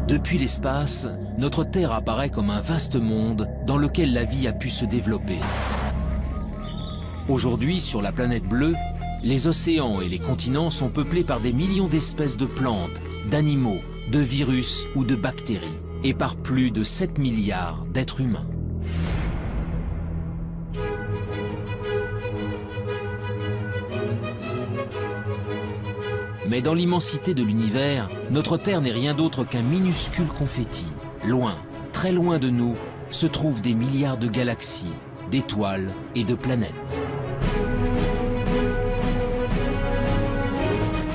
Depuis l'espace, notre Terre apparaît comme un vaste monde dans lequel la vie a pu se développer. Aujourd'hui, sur la planète bleue, les océans et les continents sont peuplés par des millions d'espèces de plantes, d'animaux, de virus ou de bactéries, et par plus de 7 milliards d'êtres humains. Mais dans l'immensité de l'univers, notre Terre n'est rien d'autre qu'un minuscule confetti. Loin, très loin de nous, se trouvent des milliards de galaxies, d'étoiles et de planètes.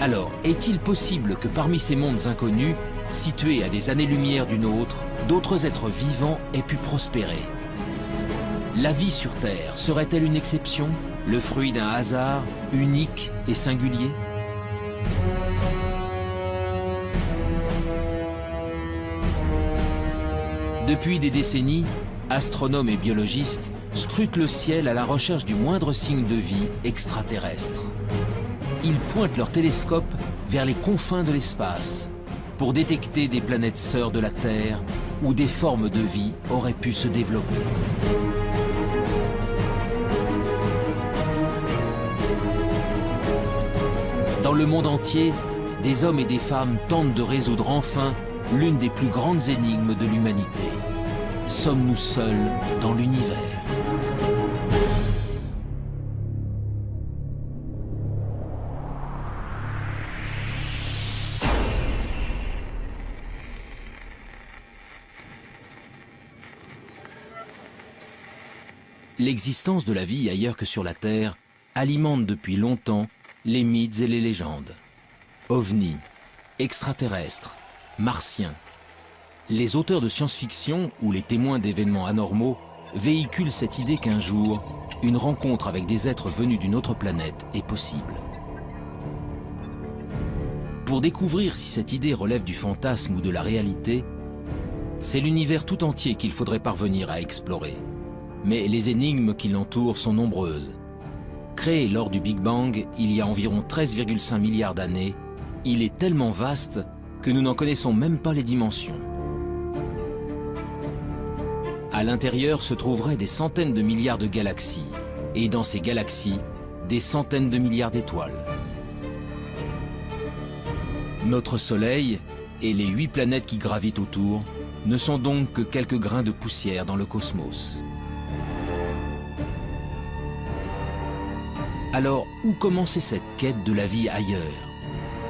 Alors, est-il possible que parmi ces mondes inconnus, situés à des années-lumière du nôtre, d'autres êtres vivants aient pu prospérer? La vie sur Terre serait-elle une exception, le fruit d'un hasard unique et singulier? Depuis des décennies, astronomes et biologistes scrutent le ciel à la recherche du moindre signe de vie extraterrestre. Ils pointent leurs télescopes vers les confins de l'espace pour détecter des planètes sœurs de la Terre où des formes de vie auraient pu se développer. Dans le monde entier, des hommes et des femmes tentent de résoudre enfin l'une des plus grandes énigmes de l'humanité. Sommes-nous seuls dans l'univers? L'existence de la vie ailleurs que sur la Terre alimente depuis longtemps les mythes et les légendes. OVNI, extraterrestres, martiens. Les auteurs de science-fiction ou les témoins d'événements anormaux véhiculent cette idée qu'un jour, une rencontre avec des êtres venus d'une autre planète est possible. Pour découvrir si cette idée relève du fantasme ou de la réalité, c'est l'univers tout entier qu'il faudrait parvenir à explorer. Mais les énigmes qui l'entourent sont nombreuses. Créé lors du Big Bang il y a environ 13,5 milliards d'années, il est tellement vaste que nous n'en connaissons même pas les dimensions. À l'intérieur se trouveraient des centaines de milliards de galaxies, et dans ces galaxies, des centaines de milliards d'étoiles. Notre Soleil et les 8 planètes qui gravitent autour ne sont donc que quelques grains de poussière dans le cosmos. Alors, où commencer cette quête de la vie ailleurs?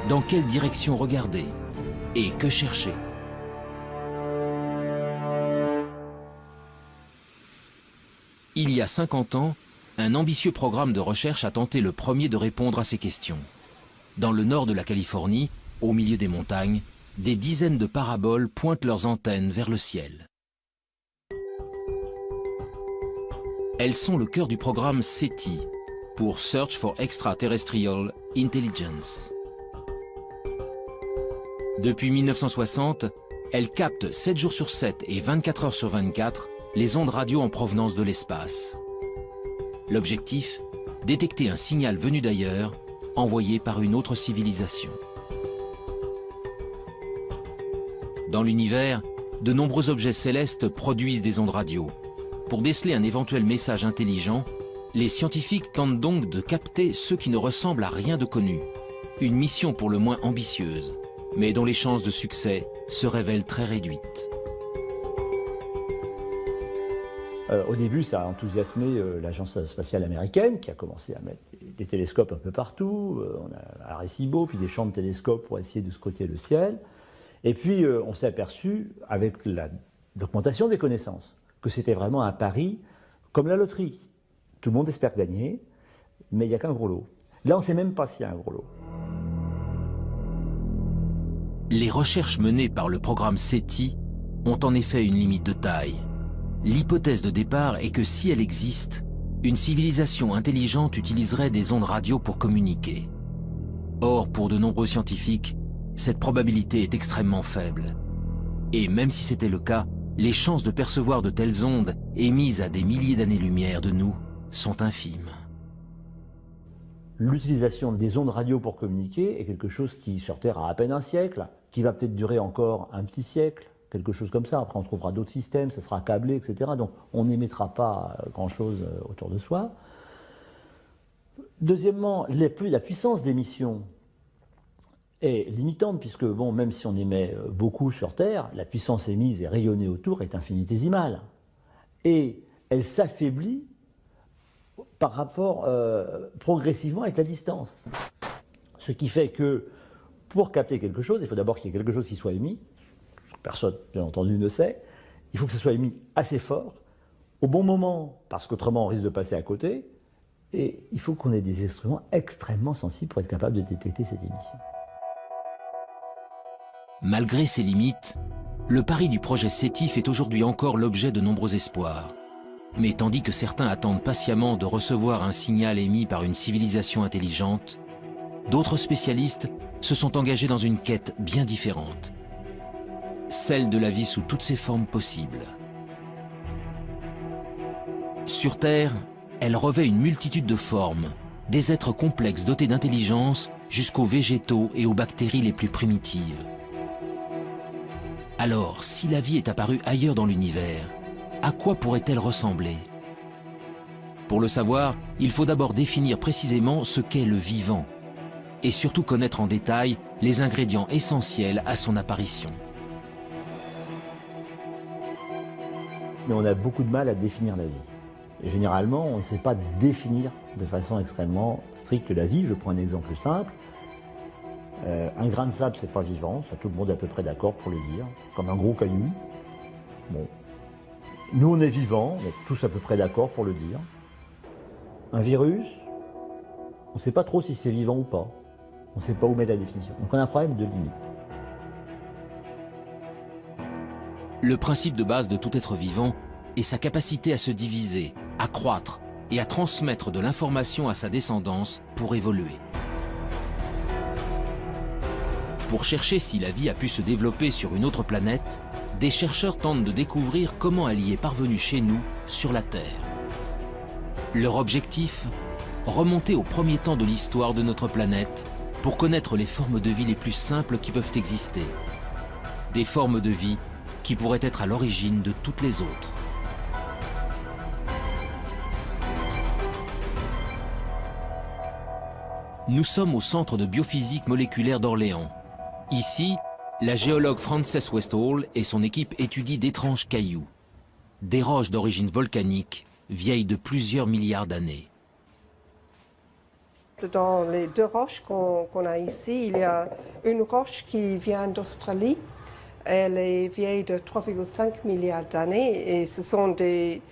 Dans quelle direction regarder? Et que chercher? Il y a 50 ans, un ambitieux programme de recherche a tenté le premier de répondre à ces questions. Dans le nord de la Californie, au milieu des montagnes, des dizaines de paraboles pointent leurs antennes vers le ciel. Elles sont le cœur du programme SETI, pour Search for Extraterrestrial Intelligence. Depuis 1960, elles captent 7 jours sur 7 et 24 heures sur 24 les ondes radio en provenance de l'espace. L'objectif, détecter un signal venu d'ailleurs, envoyé par une autre civilisation. Dans l'univers, de nombreux objets célestes produisent des ondes radio. Pour déceler un éventuel message intelligent, les scientifiques tentent donc de capter ceux qui ne ressemblent à rien de connu. Une mission pour le moins ambitieuse, mais dont les chances de succès se révèlent très réduites. Au début, ça a enthousiasmé l'agence spatiale américaine qui a commencé à mettre des télescopes un peu partout. On a Arecibo, puis des champs de télescopes pour essayer de scruter le ciel. Et puis, on s'est aperçu, avec la documentation des connaissances, que c'était vraiment un pari comme la loterie. Tout le monde espère gagner, mais il n'y a qu'un gros lot. Là, on ne sait même pas s'il y a un gros lot. Les recherches menées par le programme SETI ont en effet une limite de taille. L'hypothèse de départ est que si elle existe, une civilisation intelligente utiliserait des ondes radio pour communiquer. Or, pour de nombreux scientifiques, cette probabilité est extrêmement faible. Et même si c'était le cas, les chances de percevoir de telles ondes émises à des milliers d'années-lumière de nous sont infimes. L'utilisation des ondes radio pour communiquer est quelque chose qui, sur Terre, a à peine un siècle, qui va peut-être durer encore un petit siècle, quelque chose comme ça. Après, on trouvera d'autres systèmes, ça sera câblé, etc. Donc, on n'émettra pas grand-chose autour de soi. Deuxièmement, la puissance d'émission est limitante, puisque, bon, même si on émet beaucoup sur Terre, la puissance émise et rayonnée autour est infinitésimale. Et elle s'affaiblit par rapport progressivement avec la distance. Ce qui fait que pour capter quelque chose, il faut d'abord qu'il y ait quelque chose qui soit émis. Personne, bien entendu, ne sait. Il faut que ce soit émis assez fort, au bon moment, parce qu'autrement on risque de passer à côté. Et il faut qu'on ait des instruments extrêmement sensibles pour être capable de détecter cette émission. Malgré ses limites, le pari du projet SETI fait aujourd'hui encore l'objet de nombreux espoirs. Mais tandis que certains attendent patiemment de recevoir un signal émis par une civilisation intelligente, d'autres spécialistes se sont engagés dans une quête bien différente. Celle de la vie sous toutes ses formes possibles. Sur Terre, elle revêt une multitude de formes, des êtres complexes dotés d'intelligence jusqu'aux végétaux et aux bactéries les plus primitives. Alors, si la vie est apparue ailleurs dans l'univers, à quoi pourrait-elle ressembler? Pour le savoir, il faut d'abord définir précisément ce qu'est le vivant, et surtout connaître en détail les ingrédients essentiels à son apparition. Mais on a beaucoup de mal à définir la vie. Et généralement, on ne sait pas définir de façon extrêmement stricte la vie. Je prends un exemple simple. Un grain de sable, c'est pas vivant, ça tout le monde est à peu près d'accord pour le dire, comme un gros caillou. Bon. Nous, on est vivants, on est tous à peu près d'accord pour le dire. Un virus, on ne sait pas trop si c'est vivant ou pas. On ne sait pas où mettre la définition. Donc on a un problème de limite. Le principe de base de tout être vivant est sa capacité à se diviser, à croître et à transmettre de l'information à sa descendance pour évoluer. Pour chercher si la vie a pu se développer sur une autre planète, des chercheurs tentent de découvrir comment elle y est parvenue chez nous, sur la Terre. Leur objectif ? Remonter aux premiers temps de l'histoire de notre planète pour connaître les formes de vie les plus simples qui peuvent exister. Des formes de vie qui pourraient être à l'origine de toutes les autres. Nous sommes au Centre de biophysique moléculaire d'Orléans. Ici, la géologue Frances Westall et son équipe étudient d'étranges cailloux, des roches d'origine volcanique, vieilles de plusieurs milliards d'années. Dans les deux roches qu'on a ici, il y a une roche qui vient d'Australie. Elle est vieille de 3,5 milliards d'années et ce sont des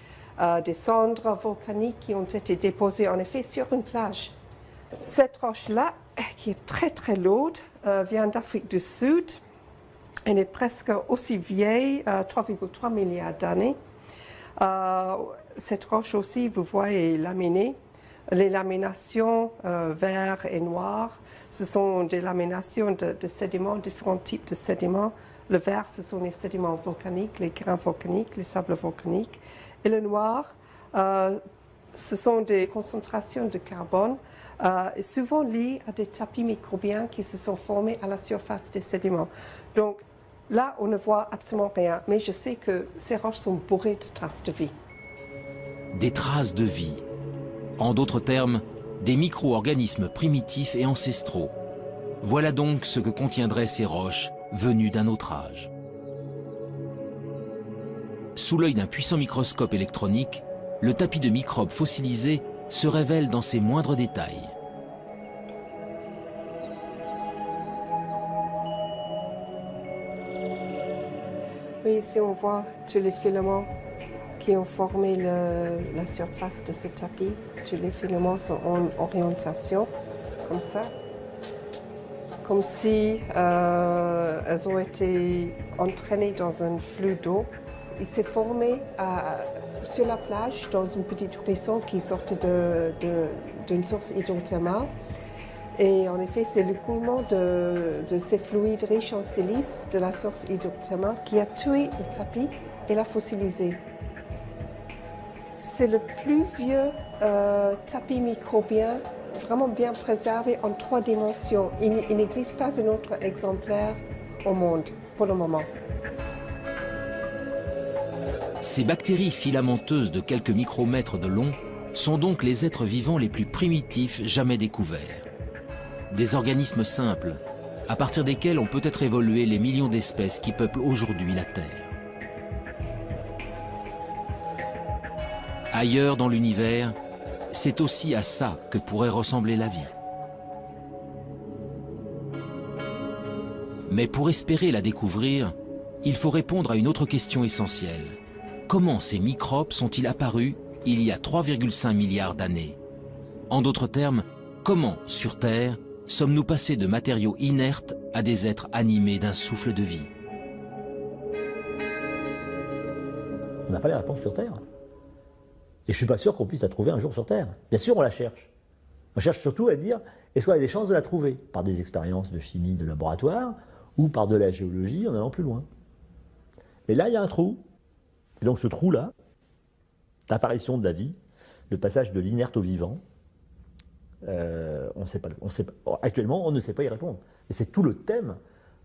cendres volcaniques qui ont été déposées en effet sur une plage. Cette roche-là, qui est très très lourde, vient d'Afrique du Sud. Elle est presque aussi vieille, 3,3 milliards d'années. Cette roche aussi, vous voyez, est laminée. Les laminations vert et noir, ce sont des laminations de sédiments, différents types de sédiments. Le vert, ce sont les sédiments volcaniques, les grains volcaniques, les sables volcaniques. Et le noir, ce sont des concentrations de carbone, souvent liées à des tapis microbiens qui se sont formés à la surface des sédiments. Donc là, on ne voit absolument rien, mais je sais que ces roches sont bourrées de traces de vie. Des traces de vie. En d'autres termes, des micro-organismes primitifs et ancestraux. Voilà donc ce que contiendraient ces roches venues d'un autre âge. Sous l'œil d'un puissant microscope électronique, le tapis de microbes fossilisés se révèle dans ses moindres détails. Oui, ici on voit tous les filaments qui ont formé la surface de ce tapis. Tous les filaments sont en orientation, comme ça. Comme si elles ont été entraînées dans un flux d'eau. Il s'est formé sur la plage, dans une petite ruisseau qui sortait d'une source hydrothermale. Et en effet, c'est l'écoulement de ces fluides riches en silice de la source hydrothermale qui a tué le tapis et l'a fossilisé. C'est le plus vieux tapis microbien vraiment bien préservé en 3 dimensions. Il n'existe pas un autre exemplaire au monde pour le moment. Ces bactéries filamenteuses de quelques micromètres de long sont donc les êtres vivants les plus primitifs jamais découverts. Des organismes simples, à partir desquels ont peut-être évolué les millions d'espèces qui peuplent aujourd'hui la Terre. Ailleurs dans l'univers, c'est aussi à ça que pourrait ressembler la vie. Mais pour espérer la découvrir, il faut répondre à une autre question essentielle. Comment ces microbes sont-ils apparus il y a 3,5 milliards d'années? En d'autres termes, comment, sur Terre, sommes-nous passés de matériaux inertes à des êtres animés d'un souffle de vie? On n'a pas les réponses sur Terre. Et je ne suis pas sûr qu'on puisse la trouver un jour sur Terre. Bien sûr, on la cherche. On cherche surtout à dire, est-ce qu'on a des chances de la trouver? Par des expériences de chimie de laboratoire ou par de la géologie en allant plus loin. Mais là, il y a un trou. Et donc ce trou-là, l'apparition de la vie, le passage de l'inerte au vivant, actuellement, on ne sait pas y répondre. Et c'est tout le thème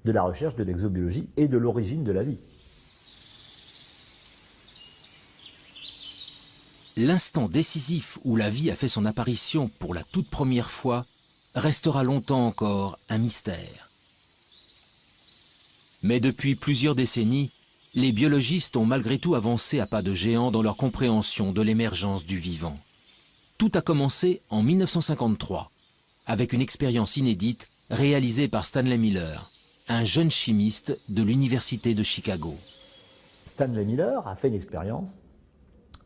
de la recherche de l'exobiologie et de l'origine de la vie. L'instant décisif où la vie a fait son apparition pour la toute première fois restera longtemps encore un mystère. Mais depuis plusieurs décennies, les biologistes ont malgré tout avancé à pas de géant dans leur compréhension de l'émergence du vivant. Tout a commencé en 1953, avec une expérience inédite réalisée par Stanley Miller, un jeune chimiste de l'Université de Chicago. Stanley Miller a fait une expérience.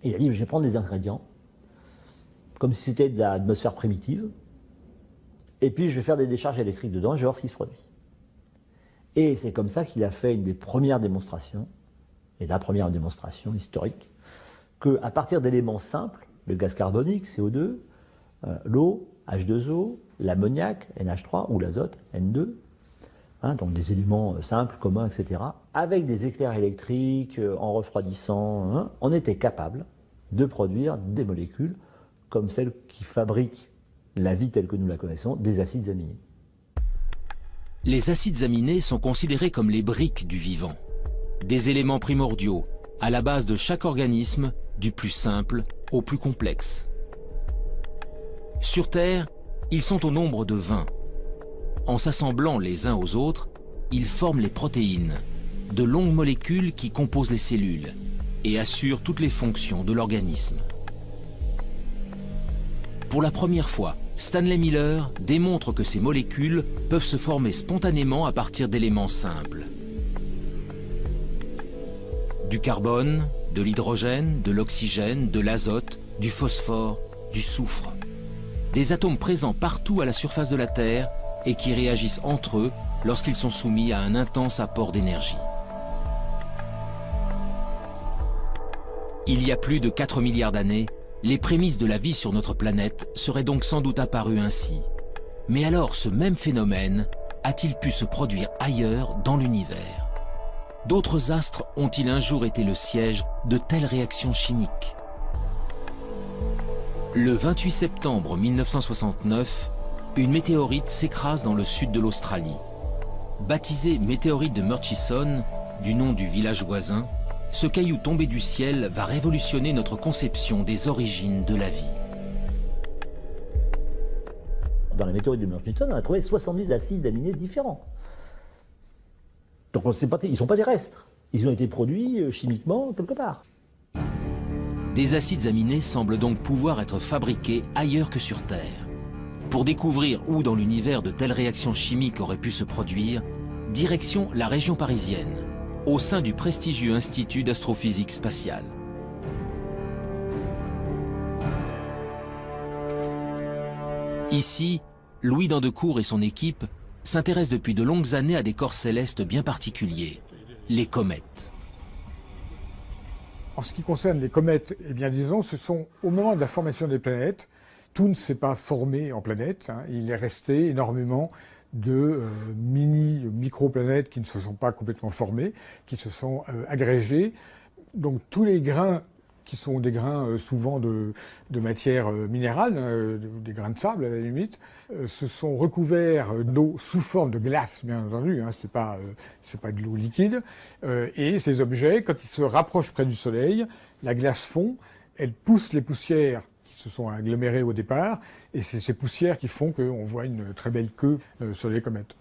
Il a dit, je vais prendre des ingrédients, comme si c'était de l'atmosphère primitive, et puis je vais faire des décharges électriques dedans, et je vais voir ce qui se produit. Et c'est comme ça qu'il a fait une des premières démonstrations, et la première démonstration historique, qu'à partir d'éléments simples, le gaz carbonique, CO2, l'eau, H2O, l'ammoniac, NH3, ou l'azote, N2, donc des éléments simples, communs, etc., avec des éclairs électriques, en refroidissant, on était capable de produire des molécules comme celles qui fabriquent la vie telle que nous la connaissons, des acides aminés. Les acides aminés sont considérés comme les briques du vivant, des éléments primordiaux à la base de chaque organisme, du plus simple au plus complexe. Sur Terre, ils sont au nombre de 20. En s'assemblant les uns aux autres, ils forment les protéines, de longues molécules qui composent les cellules et assurent toutes les fonctions de l'organisme. Pour la première fois, Stanley Miller démontre que ces molécules peuvent se former spontanément à partir d'éléments simples. Du carbone, de l'hydrogène, de l'oxygène, de l'azote, du phosphore, du soufre. Des atomes présents partout à la surface de la Terre et qui réagissent entre eux lorsqu'ils sont soumis à un intense apport d'énergie. Il y a plus de 4 milliards d'années, les prémices de la vie sur notre planète seraient donc sans doute apparues ainsi. Mais alors ce même phénomène a-t-il pu se produire ailleurs dans l'univers? D'autres astres ont-ils un jour été le siège de telles réactions chimiques? Le 28 septembre 1969, une météorite s'écrase dans le sud de l'Australie. Baptisé météorite de Murchison, du nom du village voisin, ce caillou tombé du ciel va révolutionner notre conception des origines de la vie. Dans la météorite de Murchison, on a trouvé 70 acides aminés différents. Donc on ne sait pas, ils ne sont pas terrestres. Ils ont été produits chimiquement quelque part. Des acides aminés semblent donc pouvoir être fabriqués ailleurs que sur Terre. Pour découvrir où dans l'univers de telles réactions chimiques auraient pu se produire, direction la région parisienne, au sein du prestigieux Institut d'astrophysique spatiale. Ici, Louis Dandecourt et son équipe s'intéressent depuis de longues années à des corps célestes bien particuliers, les comètes. En ce qui concerne les comètes, eh bien disons, ce sont au moment de la formation des planètes, tout ne s'est pas formé en planètes, il est resté énormément de micro-planètes qui ne se sont pas complètement formées, qui se sont agrégées. Donc tous les grains qui sont des grains souvent de matière minérale, des grains de sable à la limite, se sont recouverts d'eau sous forme de glace, bien entendu, hein, c'est pas de l'eau liquide, et ces objets, quand ils se rapprochent près du Soleil, la glace fond, elle pousse les poussières qui se sont agglomérées au départ, et c'est ces poussières qui font qu'on voit une très belle queue sur les comètes.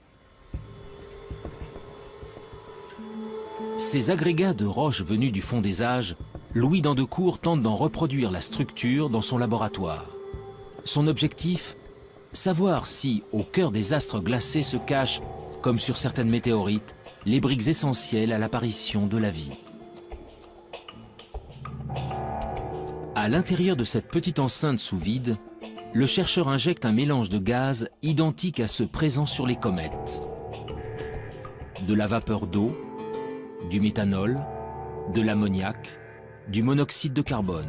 Ces agrégats de roches venus du fond des âges, Louis Dandecourt tente d'en reproduire la structure dans son laboratoire. Son objectif ? Savoir si, au cœur des astres glacés se cachent, comme sur certaines météorites, les briques essentielles à l'apparition de la vie. À l'intérieur de cette petite enceinte sous vide, le chercheur injecte un mélange de gaz identique à ceux présents sur les comètes. De la vapeur d'eau, du méthanol, de l'ammoniac, du monoxyde de carbone.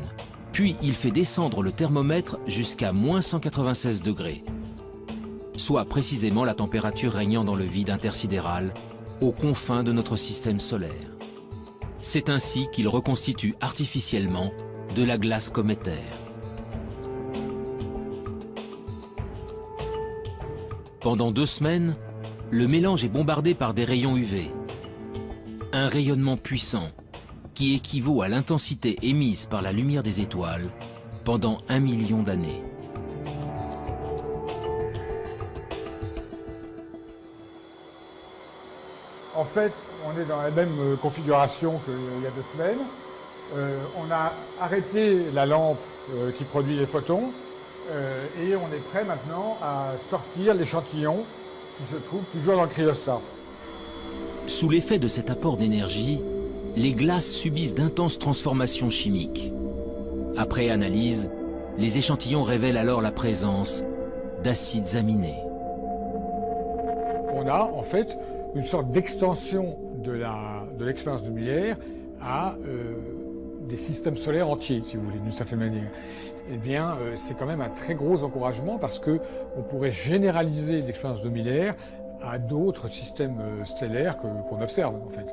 Puis il fait descendre le thermomètre jusqu'à -196 degrés, soit précisément la température régnant dans le vide intersidéral, aux confins de notre système solaire. C'est ainsi qu'il reconstitue artificiellement de la glace cométaire. Pendant 2 semaines, le mélange est bombardé par des rayons UV. Un rayonnement puissant qui équivaut à l'intensité émise par la lumière des étoiles pendant 1 million d'années. En fait, on est dans la même configuration qu'il y a 2 semaines. On a arrêté la lampe qui produit les photons et on est prêt maintenant à sortir l'échantillon qui se trouve toujours dans le cryostat. Sous l'effet de cet apport d'énergie, les glaces subissent d'intenses transformations chimiques. Après analyse, les échantillons révèlent alors la présence d'acides aminés. On a en fait une sorte d'extension de l'expérience de Miller à des systèmes solaires entiers, si vous voulez, d'une certaine manière. Eh bien, c'est quand même un très gros encouragement parce qu'on pourrait généraliser l'expérience de Miller à d'autres systèmes stellaires qu'on observe, en fait.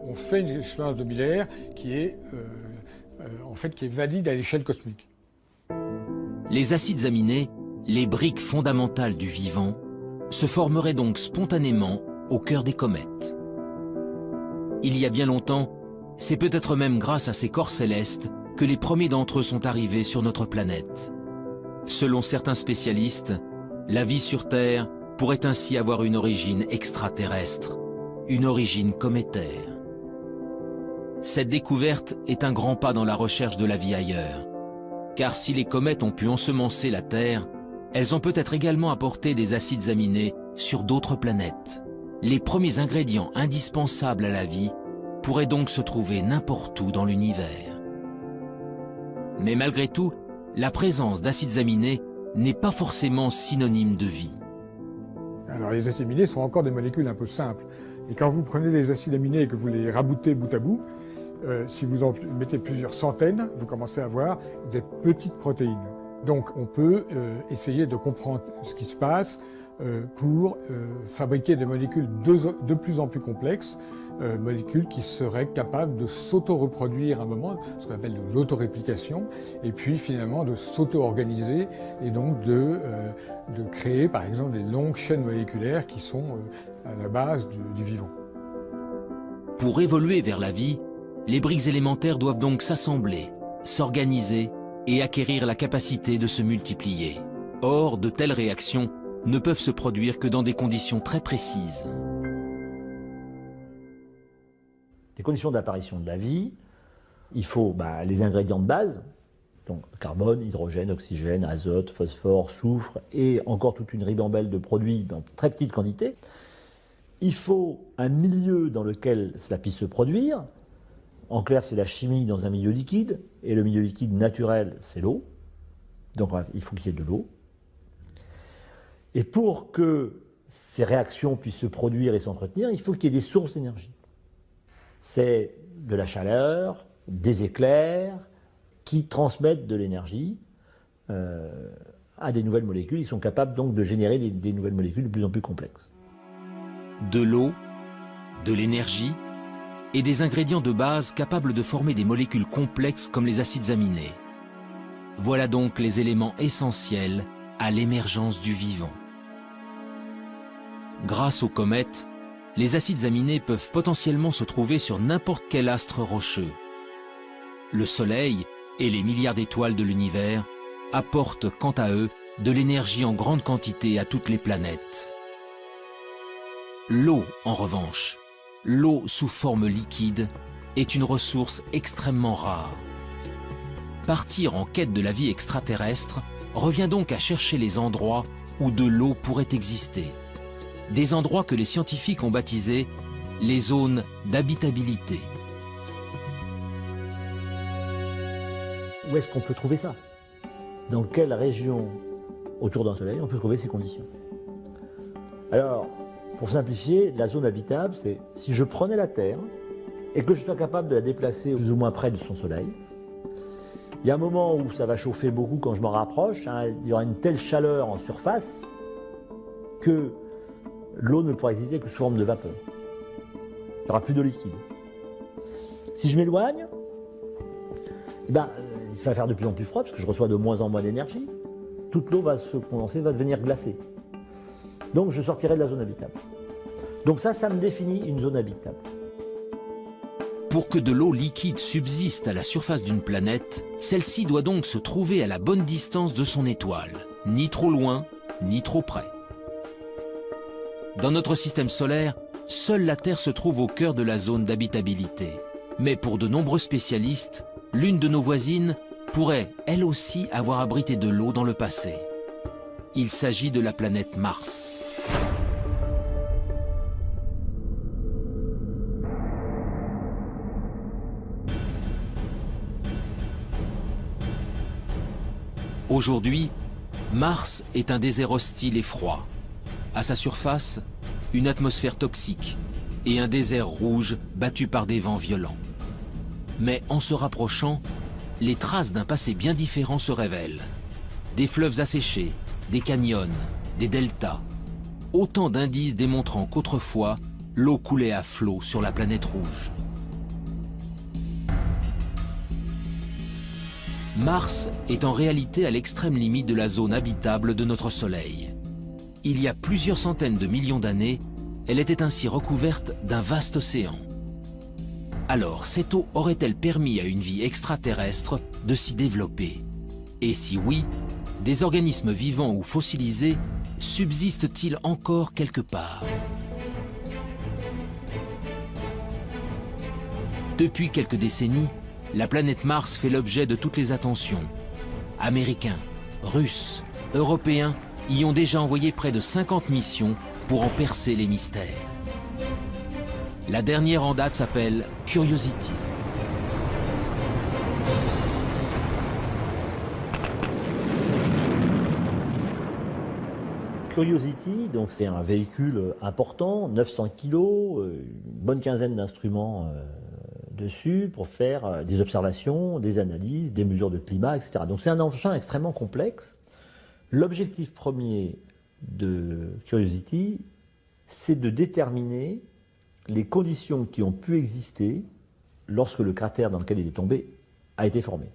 On fait une expérience de Miller qui est valide à l'échelle cosmique. Les acides aminés, les briques fondamentales du vivant, se formeraient donc spontanément au cœur des comètes. Il y a bien longtemps, c'est peut-être même grâce à ces corps célestes que les premiers d'entre eux sont arrivés sur notre planète. Selon certains spécialistes, la vie sur Terre pourrait ainsi avoir une origine extraterrestre, une origine cométaire. Cette découverte est un grand pas dans la recherche de la vie ailleurs, car si les comètes ont pu ensemencer la Terre, elles ont peut-être également apporté des acides aminés sur d'autres planètes. Les premiers ingrédients indispensables à la vie pourraient donc se trouver n'importe où dans l'univers. Mais malgré tout, la présence d'acides aminés n'est pas forcément synonyme de vie. Alors les acides aminés sont encore des molécules un peu simples. Et quand vous prenez des acides aminés et que vous les raboutez bout à bout, si vous en mettez plusieurs centaines, vous commencez à avoir des petites protéines. Donc on peut essayer de comprendre ce qui se passe pour fabriquer des molécules de plus en plus complexes, molécules qui seraient capables de s'auto-reproduire à un moment, ce qu'on appelle de l'autoréplication, et puis finalement de s'auto-organiser et donc de créer par exemple des longues chaînes moléculaires qui sont à la base du vivant. Pour évoluer vers la vie, les briques élémentaires doivent donc s'assembler, s'organiser et acquérir la capacité de se multiplier. Or, de telles réactions ne peuvent se produire que dans des conditions très précises. Les conditions d'apparition de la vie, il faut les ingrédients de base, donc carbone, hydrogène, oxygène, azote, phosphore, soufre, et encore toute une ribambelle de produits dans très petites quantités. Il faut un milieu dans lequel cela puisse se produire. En clair, c'est la chimie dans un milieu liquide, et le milieu liquide naturel, c'est l'eau. Donc il faut qu'il y ait de l'eau. Et pour que ces réactions puissent se produire et s'entretenir, il faut qu'il y ait des sources d'énergie. C'est de la chaleur, des éclairs, qui transmettent de l'énergie à des nouvelles molécules. Ils sont capables donc de générer des nouvelles molécules de plus en plus complexes. De l'eau, de l'énergie, et des ingrédients de base capables de former des molécules complexes comme les acides aminés. Voilà donc les éléments essentiels à l'émergence du vivant. Grâce aux comètes, les acides aminés peuvent potentiellement se trouver sur n'importe quel astre rocheux. Le Soleil et les milliards d'étoiles de l'univers apportent quant à eux de l'énergie en grande quantité à toutes les planètes. L'eau, en revanche, l'eau sous forme liquide, est une ressource extrêmement rare. Partir en quête de la vie extraterrestre revient donc à chercher les endroits où de l'eau pourrait exister. Des endroits que les scientifiques ont baptisés les zones d'habitabilité. Où est-ce qu'on peut trouver ça? Dans quelle région autour d'un soleil on peut trouver ces conditions? Alors, pour simplifier, la zone habitable, c'est si je prenais la Terre et que je sois capable de la déplacer plus ou moins près de son soleil, il y a un moment où ça va chauffer beaucoup quand je m'en rapproche, hein, il y aura une telle chaleur en surface que l'eau ne pourra exister que sous forme de vapeur. Il n'y aura plus d'eau liquide. Si je m'éloigne, il va faire de plus en plus froid parce que je reçois de moins en moins d'énergie. Toute l'eau va se condenser, va devenir glacée. Donc je sortirai de la zone habitable. Donc ça me définit une zone habitable. Pour que de l'eau liquide subsiste à la surface d'une planète, celle-ci doit donc se trouver à la bonne distance de son étoile, ni trop loin, ni trop près. Dans notre système solaire, seule la Terre se trouve au cœur de la zone d'habitabilité. Mais pour de nombreux spécialistes, l'une de nos voisines pourrait, elle aussi, avoir abrité de l'eau dans le passé. Il s'agit de la planète Mars. Aujourd'hui, Mars est un désert hostile et froid. À sa surface, une atmosphère toxique et un désert rouge battu par des vents violents. Mais en se rapprochant, les traces d'un passé bien différent se révèlent. Des fleuves asséchés, des canyons, des deltas. Autant d'indices démontrant qu'autrefois, l'eau coulait à flot sur la planète rouge. Mars est en réalité à l'extrême limite de la zone habitable de notre Soleil. Il y a plusieurs centaines de millions d'années, elle était ainsi recouverte d'un vaste océan. Alors, cette eau aurait-elle permis à une vie extraterrestre de s'y développer? Et si oui, des organismes vivants ou fossilisés subsistent-ils encore quelque part? Depuis quelques décennies, la planète Mars fait l'objet de toutes les attentions. Américains, Russes, Européens y ont déjà envoyé près de 50 missions pour en percer les mystères. La dernière en date s'appelle Curiosity. Curiosity, donc c'est un véhicule important, 900 kg, une bonne quinzaine d'instruments dessus pour faire des observations, des analyses, des mesures de climat, etc. Donc c'est un engin extrêmement complexe. L'objectif premier de Curiosity, c'est de déterminer les conditions qui ont pu exister lorsque le cratère dans lequel il est tombé a été formé,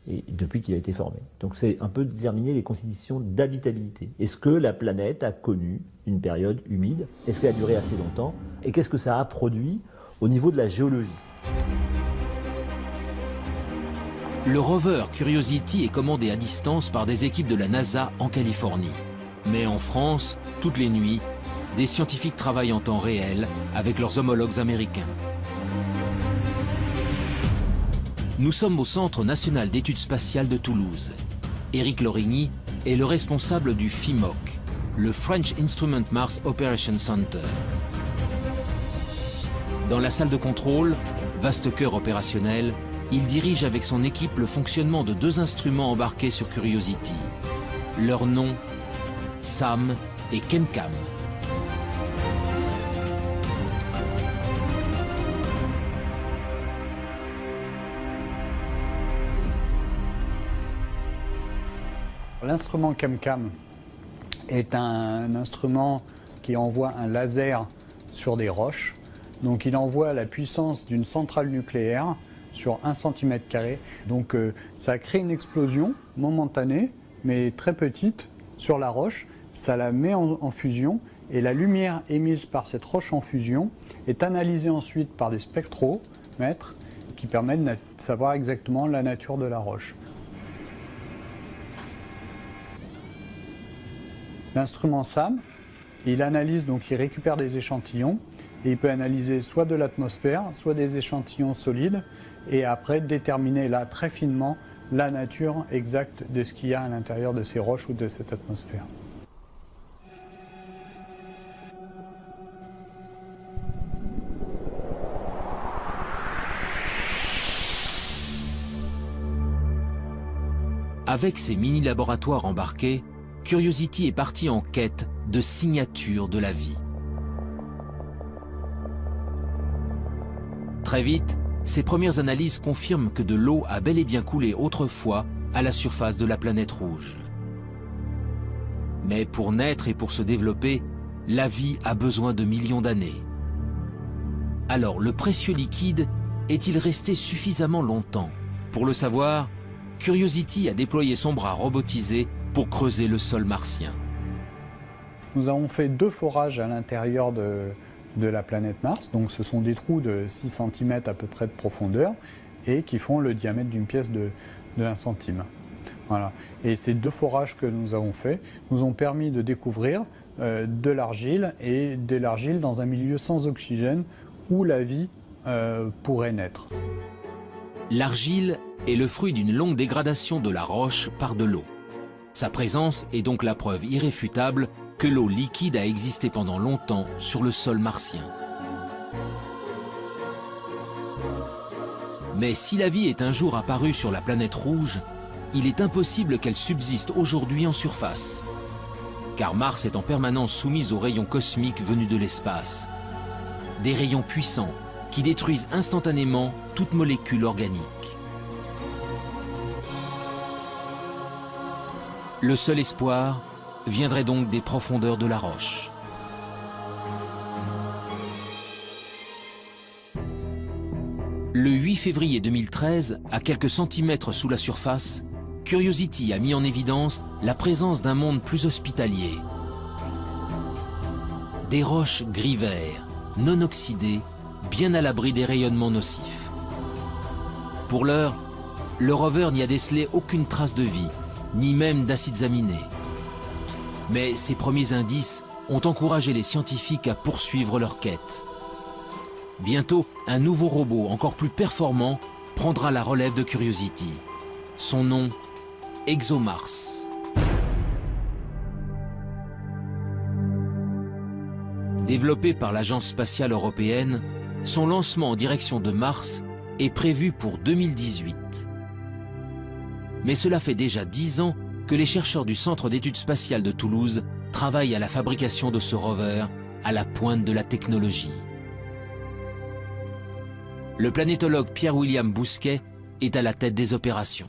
et depuis qu'il a été formé. Donc c'est un peu déterminer les conditions d'habitabilité. Est-ce que la planète a connu une période humide? Est-ce qu'elle a duré assez longtemps? Et qu'est-ce que ça a produit au niveau de la géologie? Le rover Curiosity est commandé à distance par des équipes de la NASA en Californie. Mais en France, toutes les nuits, des scientifiques travaillent en temps réel avec leurs homologues américains. Nous sommes au Centre national d'études spatiales de Toulouse. Éric Lorigny est le responsable du FIMOC, le French Instrument Mars Operation Center. Dans la salle de contrôle, vaste cœur opérationnel, il dirige avec son équipe le fonctionnement de 2 instruments embarqués sur Curiosity. Leurs noms, SAM et ChemCam. L'instrument ChemCam est un instrument qui envoie un laser sur des roches Donc il envoie la puissance d'une centrale nucléaire sur 1 cm². Donc ça crée une explosion momentanée, mais très petite, sur la roche. Ça la met en fusion et la lumière émise par cette roche en fusion est analysée ensuite par des spectromètres qui permettent de savoir exactement la nature de la roche. L'instrument SAM, il analyse, donc il récupère des échantillons et il peut analyser soit de l'atmosphère, soit des échantillons solides et après déterminer là très finement la nature exacte de ce qu'il y a à l'intérieur de ces roches ou de cette atmosphère. Avec ses mini-laboratoires embarqués, Curiosity est parti en quête de signatures de la vie. Très vite, ses premières analyses confirment que de l'eau a bel et bien coulé autrefois à la surface de la planète rouge. Mais pour naître et pour se développer, la vie a besoin de millions d'années. Alors, le précieux liquide est-il resté suffisamment longtemps? Pour le savoir, Curiosity a déployé son bras robotisé pour creuser le sol martien. Nous avons fait 2 forages à l'intérieur de la planète Mars. Donc ce sont des trous de 6 cm à peu près de profondeur et qui font le diamètre d'une pièce de 1 centime. Voilà. Et ces 2 forages que nous avons faits nous ont permis de découvrir de l'argile et de l'argile dans un milieu sans oxygène où la vie pourrait naître. L'argile est le fruit d'une longue dégradation de la roche par de l'eau. Sa présence est donc la preuve irréfutable que l'eau liquide a existé pendant longtemps sur le sol martien. Mais si la vie est un jour apparue sur la planète rouge, il est impossible qu'elle subsiste aujourd'hui en surface. Car Mars est en permanence soumise aux rayons cosmiques venus de l'espace. Des rayons puissants qui détruisent instantanément toute molécule organique. Le seul espoir viendrait donc des profondeurs de la roche. Le 8 février 2013, à quelques centimètres sous la surface, Curiosity a mis en évidence la présence d'un monde plus hospitalier. Des roches gris-vert, non oxydées, bien à l'abri des rayonnements nocifs. Pour l'heure, le rover n'y a décelé aucune trace de vie, ni même d'acides aminés. Mais ces premiers indices ont encouragé les scientifiques à poursuivre leur quête. Bientôt, un nouveau robot encore plus performant prendra la relève de Curiosity. Son nom, ExoMars. Développé par l'Agence spatiale européenne, son lancement en direction de Mars est prévu pour 2018. Mais cela fait déjà 10 ans que les chercheurs du Centre d'études spatiales de Toulouse travaillent à la fabrication de ce rover à la pointe de la technologie. Le planétologue Pierre-William Bousquet est à la tête des opérations.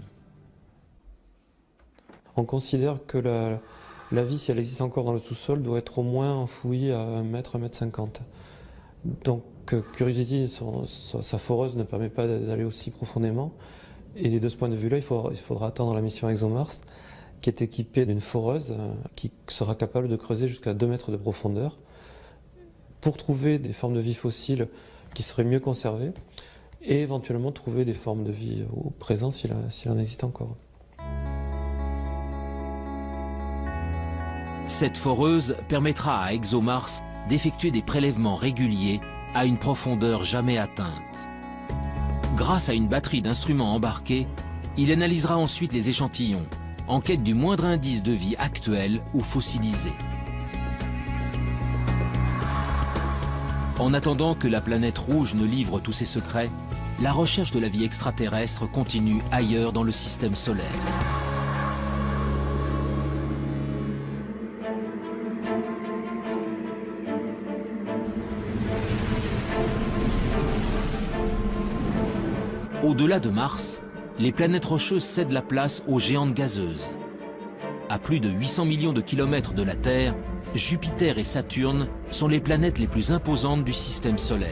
On considère que la vie, si elle existe encore dans le sous-sol, doit être au moins enfouie à 1 mètre, 1,50 m. Donc Curiosity, sa foreuse ne permet pas d'aller aussi profondément. Et de ce point de vue-là, il faudra attendre la mission ExoMars, qui est équipée d'une foreuse qui sera capable de creuser jusqu'à 2 mètres de profondeur pour trouver des formes de vie fossiles qui seraient mieux conservées et éventuellement trouver des formes de vie au présent s'il en existe encore. Cette foreuse permettra à ExoMars d'effectuer des prélèvements réguliers à une profondeur jamais atteinte. Grâce à une batterie d'instruments embarqués, il analysera ensuite les échantillons, en quête du moindre indice de vie actuel ou fossilisé. En attendant que la planète rouge ne livre tous ses secrets, la recherche de la vie extraterrestre continue ailleurs dans le système solaire. Au-delà de Mars, les planètes rocheuses cèdent la place aux géantes gazeuses. À plus de 800 millions de kilomètres de la Terre, Jupiter et Saturne sont les planètes les plus imposantes du système solaire.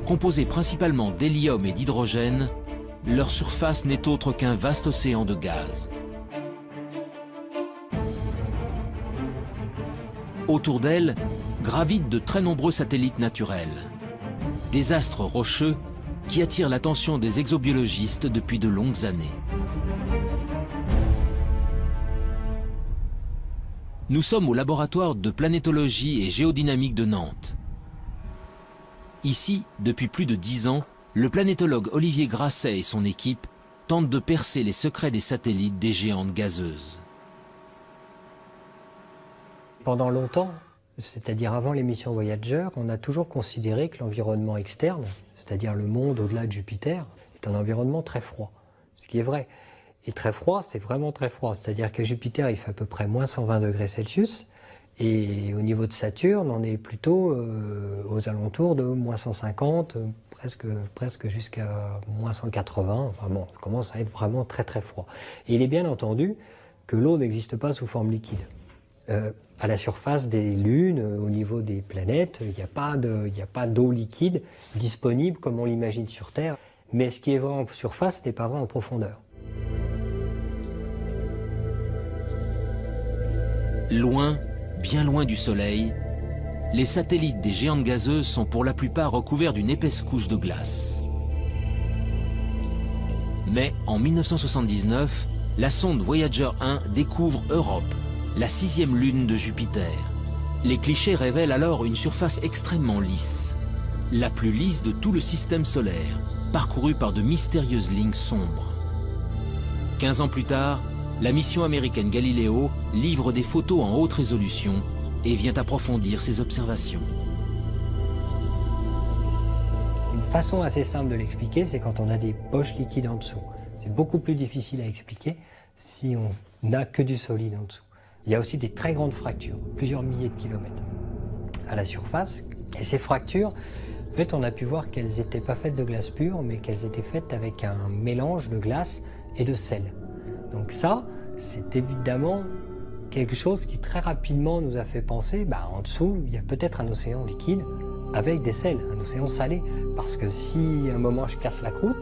composés principalement d'hélium et d'hydrogène, leur surface n'est autre qu'un vaste océan de gaz. Autour d'elle gravitent de très nombreux satellites naturels, des astres rocheux qui attirent l'attention des exobiologistes depuis de longues années. Nous sommes au laboratoire de planétologie et géodynamique de Nantes. Ici, depuis plus de 10 ans, le planétologue Olivier Grasset et son équipe tentent de percer les secrets des satellites des géantes gazeuses. Pendant longtemps, c'est-à-dire avant les missions Voyager, on a toujours considéré que l'environnement externe, c'est-à-dire le monde au-delà de Jupiter, est un environnement très froid. Ce qui est vrai. Et très froid, c'est vraiment très froid. C'est-à-dire qu'à Jupiter, il fait à peu près moins 120 degrés Celsius. Et au niveau de Saturne, on est plutôt aux alentours de moins 150, presque jusqu'à moins 180. Enfin bon, ça commence à être vraiment très très froid. Et il est bien entendu que l'eau n'existe pas sous forme liquide. À la surface des lunes, au niveau des planètes, il n'y a pas d'eau liquide disponible comme on l'imagine sur Terre. Mais ce qui est vrai en surface n'est pas vrai en profondeur. Loin, bien loin du Soleil, les satellites des géantes gazeuses sont pour la plupart recouverts d'une épaisse couche de glace. Mais en 1979, la sonde Voyager 1 découvre Europe, la 6e lune de Jupiter. Les clichés révèlent alors une surface extrêmement lisse, la plus lisse de tout le système solaire, parcourue par de mystérieuses lignes sombres. 15 ans plus tard, la mission américaine Galileo livre des photos en haute résolution et vient approfondir ses observations. Une façon assez simple de l'expliquer, c'est quand on a des poches liquides en dessous. C'est beaucoup plus difficile à expliquer si on n'a que du solide en dessous. Il y a aussi des très grandes fractures, plusieurs milliers de kilomètres à la surface. Et ces fractures, en fait, on a pu voir qu'elles n'étaient pas faites de glace pure, mais qu'elles étaient faites avec un mélange de glace et de sel. Donc ça, c'est évidemment quelque chose qui très rapidement nous a fait penser, en dessous, il y a peut-être un océan liquide avec des sels, un océan salé. Parce que si à un moment je casse la croûte,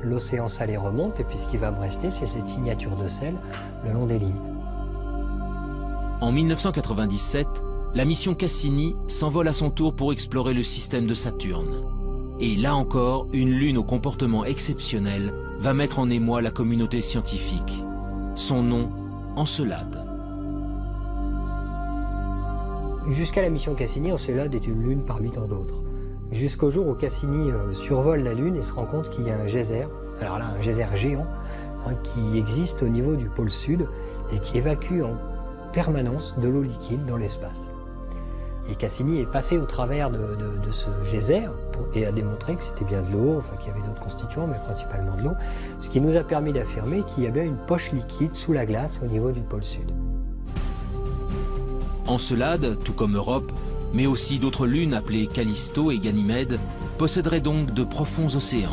l'océan salé remonte et puis ce qui va me rester, c'est cette signature de sel le long des lignes. En 1997, la mission Cassini s'envole à son tour pour explorer le système de Saturne. Et là encore, une lune au comportement exceptionnel va mettre en émoi la communauté scientifique. Son nom, Encelade. Jusqu'à la mission Cassini, Encelade est une lune parmi tant d'autres. Jusqu'au jour où Cassini survole la Lune et se rend compte qu'il y a un geyser, alors là un geyser géant, qui existe au niveau du pôle sud et qui évacue en permanence de l'eau liquide dans l'espace. Et Cassini est passé au travers de ce geyser et a démontré que c'était bien de l'eau, enfin qu'il y avait d'autres constituants, mais principalement de l'eau, ce qui nous a permis d'affirmer qu'il y avait une poche liquide sous la glace au niveau du pôle sud. Encelade, tout comme Europe, mais aussi d'autres lunes appelées Callisto et Ganymède, posséderaient donc de profonds océans.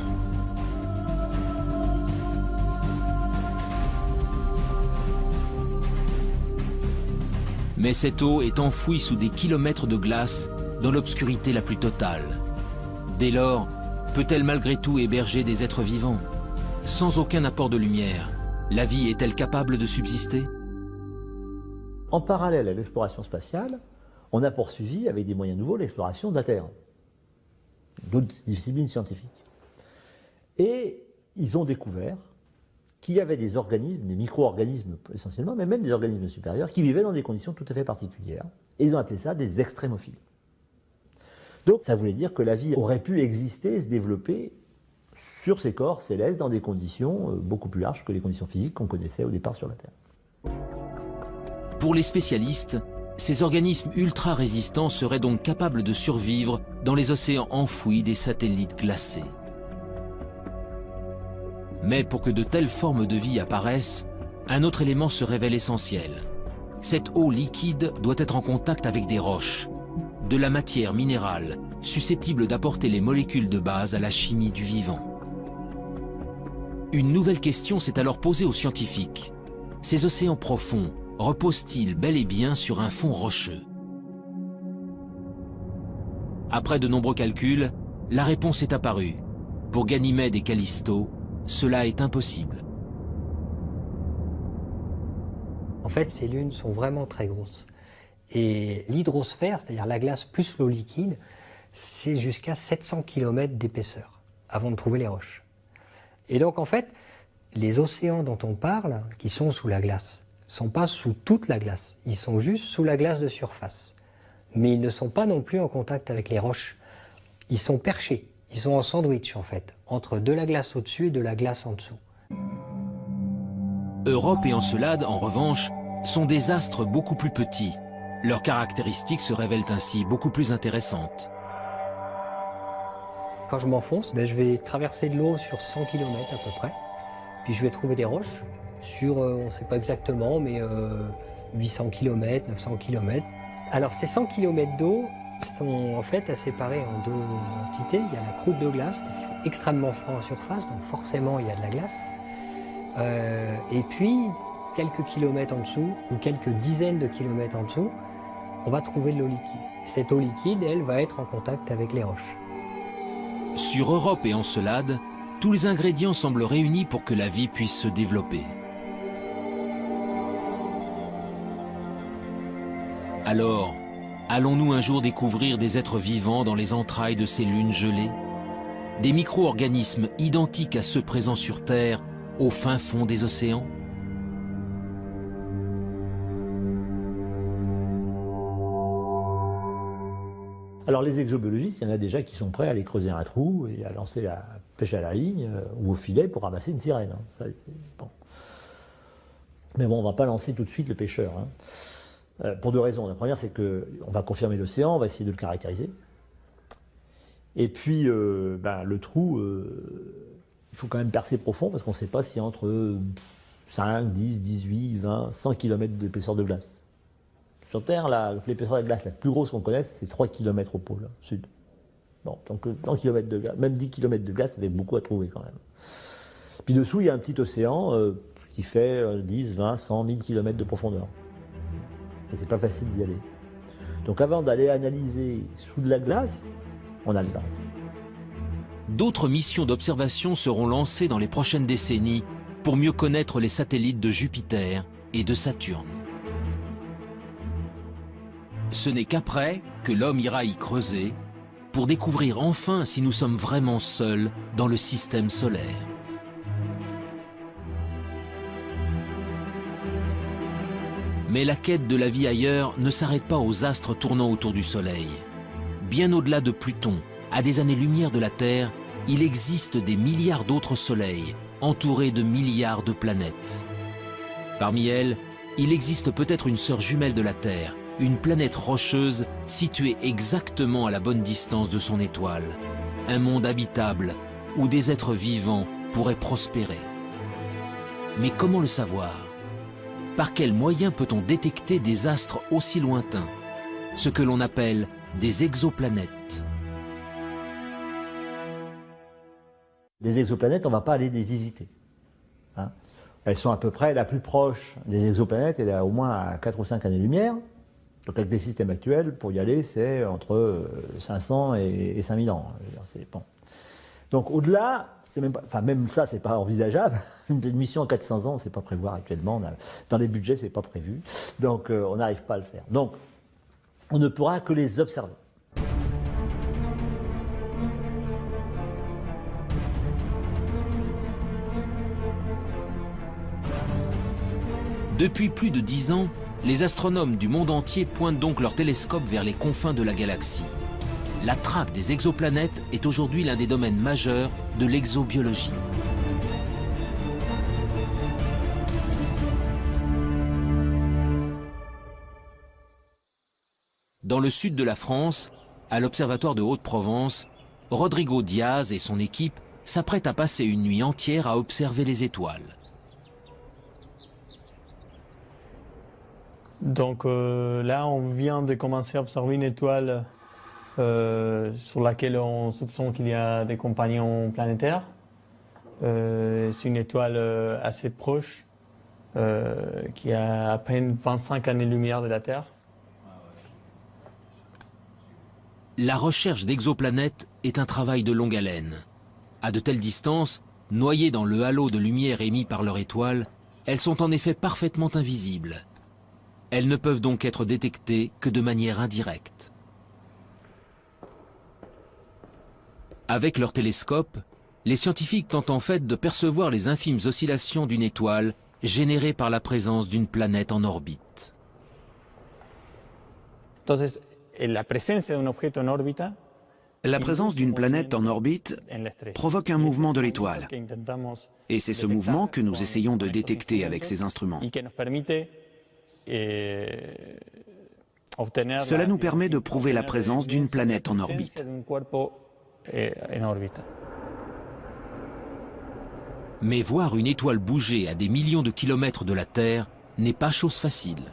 Mais cette eau est enfouie sous des kilomètres de glace dans l'obscurité la plus totale. Dès lors, peut-elle malgré tout héberger des êtres vivants? Sans aucun apport de lumière, la vie est-elle capable de subsister? En parallèle à l'exploration spatiale, on a poursuivi avec des moyens nouveaux l'exploration de la Terre, d'autres disciplines scientifiques. Et ils ont découvert qu'il y avait des organismes, des micro-organismes essentiellement, mais même des organismes supérieurs, qui vivaient dans des conditions tout à fait particulières. Et ils ont appelé ça des extrémophiles. Donc ça voulait dire que la vie aurait pu exister et se développer sur ces corps célestes dans des conditions beaucoup plus larges que les conditions physiques qu'on connaissait au départ sur la Terre. Pour les spécialistes, ces organismes ultra résistants seraient donc capables de survivre dans les océans enfouis des satellites glacés. Mais pour que de telles formes de vie apparaissent, un autre élément se révèle essentiel. Cette eau liquide doit être en contact avec des roches, de la matière minérale, susceptible d'apporter les molécules de base à la chimie du vivant. Une nouvelle question s'est alors posée aux scientifiques. Ces océans profonds reposent-ils bel et bien sur un fond rocheux? Après de nombreux calculs, la réponse est apparue. Pour Ganymède et Callisto, cela est impossible. En fait, ces lunes sont vraiment très grosses. Et l'hydrosphère, c'est-à-dire la glace plus l'eau liquide, c'est jusqu'à 700 km d'épaisseur avant de trouver les roches. Et donc en fait, les océans dont on parle, qui sont sous la glace, ne sont pas sous toute la glace, ils sont juste sous la glace de surface. Mais ils ne sont pas non plus en contact avec les roches. Ils sont perchés, ils sont en sandwich en fait, entre de la glace au-dessus et de la glace en dessous. Europe et Encelade, en revanche, sont des astres beaucoup plus petits. Leurs caractéristiques se révèlent ainsi beaucoup plus intéressantes. Quand je m'enfonce, je vais traverser de l'eau sur 100 km à peu près. Puis je vais trouver des roches sur, on ne sait pas exactement, mais 800 km, 900 km. Alors ces 100 km d'eau sont en fait à séparer en deux entités. Il y a la croûte de glace, parce qu'il fait extrêmement froid en surface, donc forcément il y a de la glace. Et puis, quelques kilomètres en dessous, ou quelques dizaines de kilomètres en dessous, on va trouver de l'eau liquide. Cette eau liquide, elle, va être en contact avec les roches. Sur Europe et Encelade, tous les ingrédients semblent réunis pour que la vie puisse se développer. Alors, allons-nous un jour découvrir des êtres vivants dans les entrailles de ces lunes gelées? Des micro-organismes identiques à ceux présents sur Terre, au fin fond des océans? Alors les exobiologistes, il y en a déjà qui sont prêts à aller creuser un trou et à lancer la pêche à la ligne ou au filet pour ramasser une sirène. Hein. Ça, bon. Mais bon, on ne va pas lancer tout de suite le pêcheur. Hein. Pour deux raisons. La première, c'est qu'on va confirmer l'océan, on va essayer de le caractériser. Et puis, le trou, il faut quand même percer profond parce qu'on ne sait pas s'il y a entre 5, 10, 18, 20, 100 km d'épaisseur de glace. Sur Terre, l'épaisseur de glace la plus grosse qu'on connaisse, c'est 3 km au pôle sud. Bon, donc 100 km de glace, même 10 km de glace, ça fait beaucoup à trouver quand même. Puis dessous, il y a un petit océan qui fait 10, 20, 100, 1000 km de profondeur. Et c'est pas facile d'y aller. Donc avant d'aller analyser sous de la glace, on a le temps. D'autres missions d'observation seront lancées dans les prochaines décennies pour mieux connaître les satellites de Jupiter et de Saturne. Ce n'est qu'après que l'homme ira y creuser pour découvrir enfin si nous sommes vraiment seuls dans le système solaire. Mais la quête de la vie ailleurs ne s'arrête pas aux astres tournant autour du Soleil. Bien au-delà de Pluton, à des années-lumière de la Terre, il existe des milliards d'autres soleils, entourés de milliards de planètes. Parmi elles, il existe peut-être une sœur jumelle de la Terre, une planète rocheuse située exactement à la bonne distance de son étoile. Un monde habitable où des êtres vivants pourraient prospérer. Mais comment le savoir? Par quels moyens peut-on détecter des astres aussi lointains? Ce que l'on appelle des exoplanètes. Les exoplanètes, on ne va pas aller les visiter. Hein. Elles sont à peu près la plus proche des exoplanètes, elle est au moins à 4 ou 5 années-lumière. Donc avec les systèmes actuels, pour y aller, c'est entre 500 et 5000 ans. Bon. Donc au-delà, c'est même pas, enfin même ça, c'est pas envisageable. Une mission en 400 ans, c'est pas prévoir actuellement. Dans les budgets, c'est pas prévu. Donc on n'arrive pas à le faire. Donc on ne pourra que les observer. Depuis plus de 10 ans, les astronomes du monde entier pointent donc leurs télescopes vers les confins de la galaxie. La traque des exoplanètes est aujourd'hui l'un des domaines majeurs de l'exobiologie. Dans le sud de la France, à l'Observatoire de Haute-Provence, Rodrigo Diaz et son équipe s'apprêtent à passer une nuit entière à observer les étoiles. Donc là, on vient de commencer à observer une étoile sur laquelle on soupçonne qu'il y a des compagnons planétaires. C'est une étoile assez proche, qui a à peine 25 années-lumière de la Terre. La recherche d'exoplanètes est un travail de longue haleine. À de telles distances, noyées dans le halo de lumière émis par leur étoile, elles sont en effet parfaitement invisibles. Elles ne peuvent donc être détectées que de manière indirecte. Avec leur télescope, les scientifiques tentent en fait de percevoir les infimes oscillations d'une étoile générées par la présence d'une planète en orbite. Entonces, la presencia de un objeto en órbita La présence d'une planète en orbite provoque un mouvement de l'étoile. Et c'est ce mouvement que nous essayons de détecter avec ces instruments. Cela nous permet de prouver la présence d'une planète en orbite. Mais voir une étoile bouger à des millions de kilomètres de la Terre n'est pas chose facile.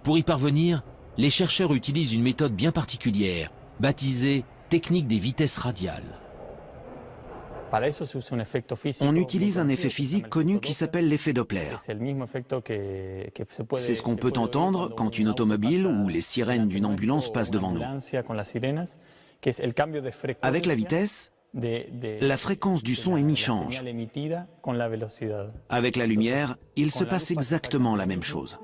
Pour y parvenir, les chercheurs utilisent une méthode bien particulière, baptisée technique des vitesses radiales. On utilise un effet physique connu qui s'appelle l'effet Doppler. C'est ce qu'on peut entendre quand une automobile ou les sirènes d'une ambulance passent devant nous. Avec la vitesse, la fréquence du son émis change. Avec la lumière, il se passe exactement la même chose.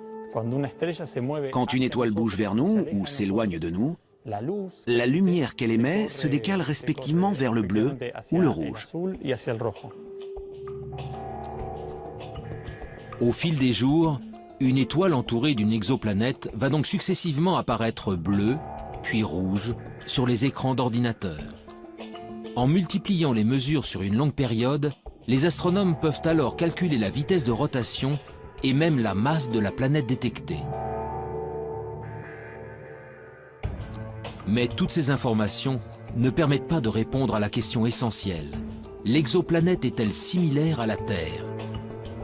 Quand une étoile bouge vers nous ou s'éloigne de nous, la lumière qu'elle émet se décale respectivement vers le bleu ou le rouge. Au fil des jours, une étoile entourée d'une exoplanète va donc successivement apparaître bleue, puis rouge, sur les écrans d'ordinateur. En multipliant les mesures sur une longue période, les astronomes peuvent alors calculer la vitesse de rotation et même la masse de la planète détectée. Mais toutes ces informations ne permettent pas de répondre à la question essentielle. L'exoplanète est-elle similaire à la Terre?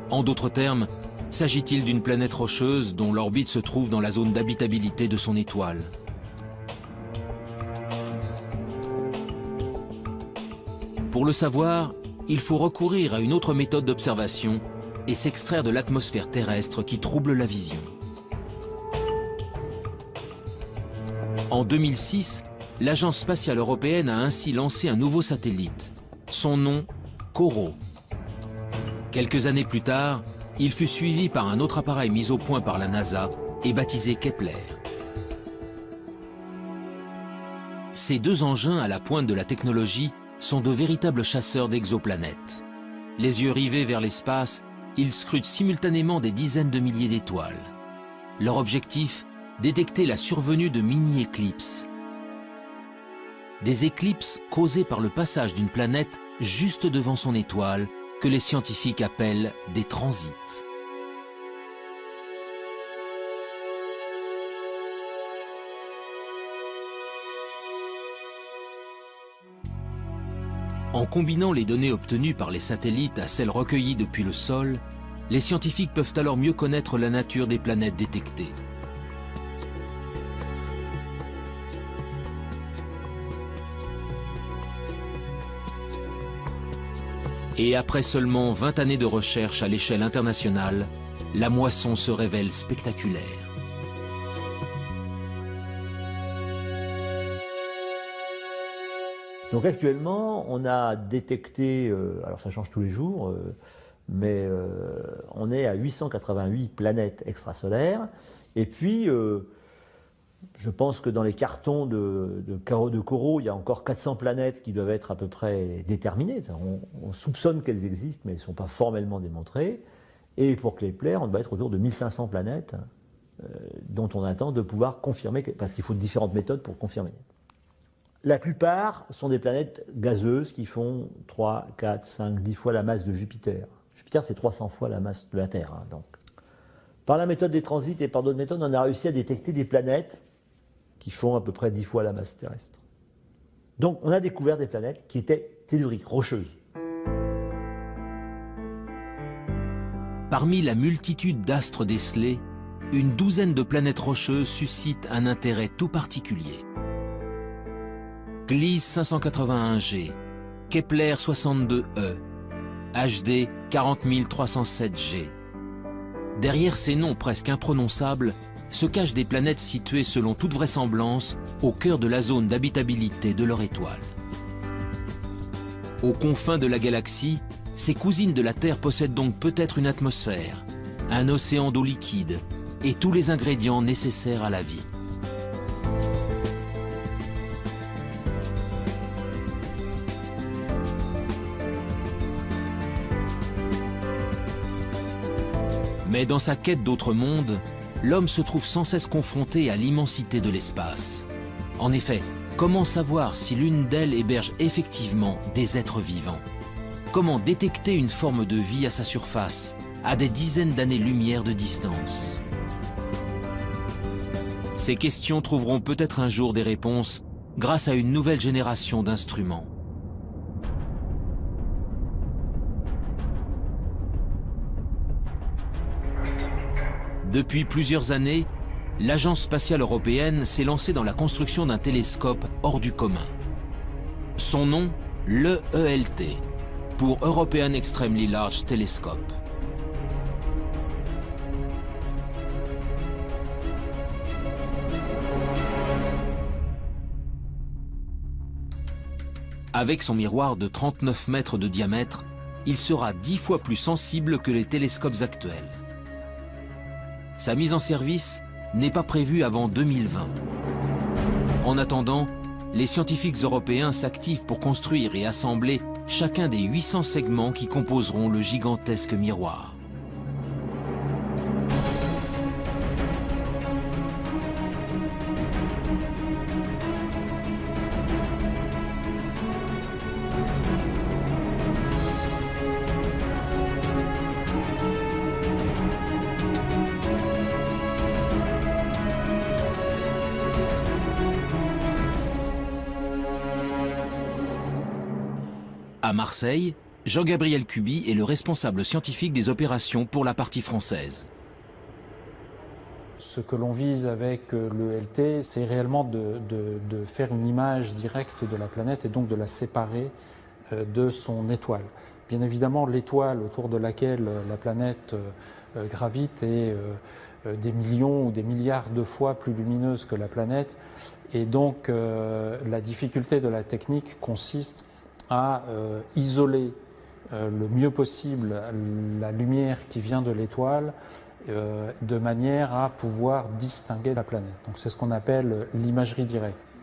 En d'autres termes, s'agit-il d'une planète rocheuse dont l'orbite se trouve dans la zone d'habitabilité de son étoile? Pour le savoir, il faut recourir à une autre méthode d'observation et s'extraire de l'atmosphère terrestre qui trouble la vision. En 2006, l'Agence spatiale européenne a ainsi lancé un nouveau satellite. Son nom, COROT. Quelques années plus tard, il fut suivi par un autre appareil mis au point par la NASA et baptisé Kepler. Ces deux engins à la pointe de la technologie sont de véritables chasseurs d'exoplanètes. Les yeux rivés vers l'espace, ils scrutent simultanément des dizaines de milliers d'étoiles. Leur objectif, détecter la survenue de mini-éclipses. Des éclipses causées par le passage d'une planète juste devant son étoile, que les scientifiques appellent des transits. En combinant les données obtenues par les satellites à celles recueillies depuis le sol, les scientifiques peuvent alors mieux connaître la nature des planètes détectées. Et après seulement 20 années de recherche à l'échelle internationale, la moisson se révèle spectaculaire. Donc actuellement, on a détecté, alors ça change tous les jours, mais on est à 888 planètes extrasolaires. Et puis, je pense que dans les cartons de COROT, il y a encore 400 planètes qui doivent être à peu près déterminées. On soupçonne qu'elles existent, mais elles ne sont pas formellement démontrées. Et pour Kepler, on doit être autour de 1500 planètes dont on attend de pouvoir confirmer, parce qu'il faut différentes méthodes pour confirmer. La plupart sont des planètes gazeuses qui font 3, 4, 5, 10 fois la masse de Jupiter. Jupiter, c'est 300 fois la masse de la Terre. Hein, donc. Par la méthode des transits et par d'autres méthodes, on a réussi à détecter des planètes qui font à peu près 10 fois la masse terrestre. Donc on a découvert des planètes qui étaient telluriques, rocheuses. Parmi la multitude d'astres décelés, une douzaine de planètes rocheuses suscitent un intérêt tout particulier. Gliese 581G, Kepler 62e, HD 40307G. Derrière ces noms presque imprononçables, se cachent des planètes situées selon toute vraisemblance au cœur de la zone d'habitabilité de leur étoile. Aux confins de la galaxie, ces cousines de la Terre possèdent donc peut-être une atmosphère, un océan d'eau liquide et tous les ingrédients nécessaires à la vie. Mais dans sa quête d'autres mondes, l'homme se trouve sans cesse confronté à l'immensité de l'espace. En effet, comment savoir si l'une d'elles héberge effectivement des êtres vivants? Comment détecter une forme de vie à sa surface, à des dizaines d'années-lumière de distance? Ces questions trouveront peut-être un jour des réponses grâce à une nouvelle génération d'instruments. Depuis plusieurs années, l'Agence spatiale européenne s'est lancée dans la construction d'un télescope hors du commun. Son nom, l'EELT, pour European Extremely Large Telescope. Avec son miroir de 39 mètres de diamètre, il sera 10 fois plus sensible que les télescopes actuels. Sa mise en service n'est pas prévue avant 2020. En attendant, les scientifiques européens s'activent pour construire et assembler chacun des 800 segments qui composeront le gigantesque miroir. À Marseille, Jean-Gabriel Cuby est le responsable scientifique des opérations pour la partie française. Ce que l'on vise avec l'ELT, c'est réellement de faire une image directe de la planète et donc de la séparer de son étoile. Bien évidemment, l'étoile autour de laquelle la planète gravite est des millions ou des milliards de fois plus lumineuse que la planète. Et donc, la difficulté de la technique consiste à isoler le mieux possible la lumière qui vient de l'étoile de manière à pouvoir distinguer la planète. Donc c'est ce qu'on appelle l'imagerie directe.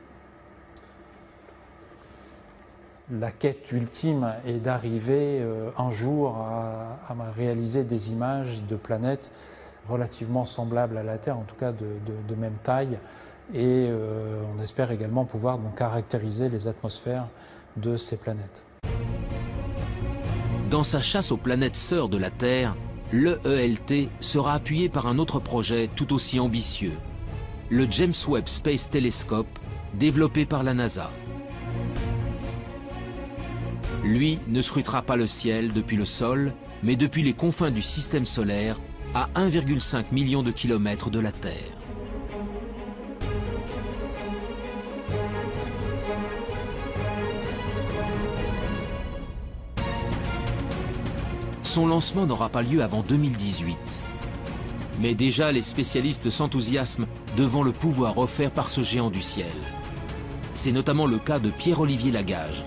La quête ultime est d'arriver un jour à réaliser des images de planètes relativement semblables à la Terre, en tout cas de même taille, et on espère également pouvoir donc caractériser les atmosphères de ces planètes. Dans sa chasse aux planètes sœurs de la Terre, l'EELT sera appuyé par un autre projet tout aussi ambitieux, le James Webb Space Telescope, développé par la NASA. Lui ne scrutera pas le ciel depuis le sol, mais depuis les confins du système solaire, à 1,5 million de kilomètres de la Terre. Son lancement n'aura pas lieu avant 2018. Mais déjà, les spécialistes s'enthousiasment devant le pouvoir offert par ce géant du ciel. C'est notamment le cas de Pierre-Olivier Lagage,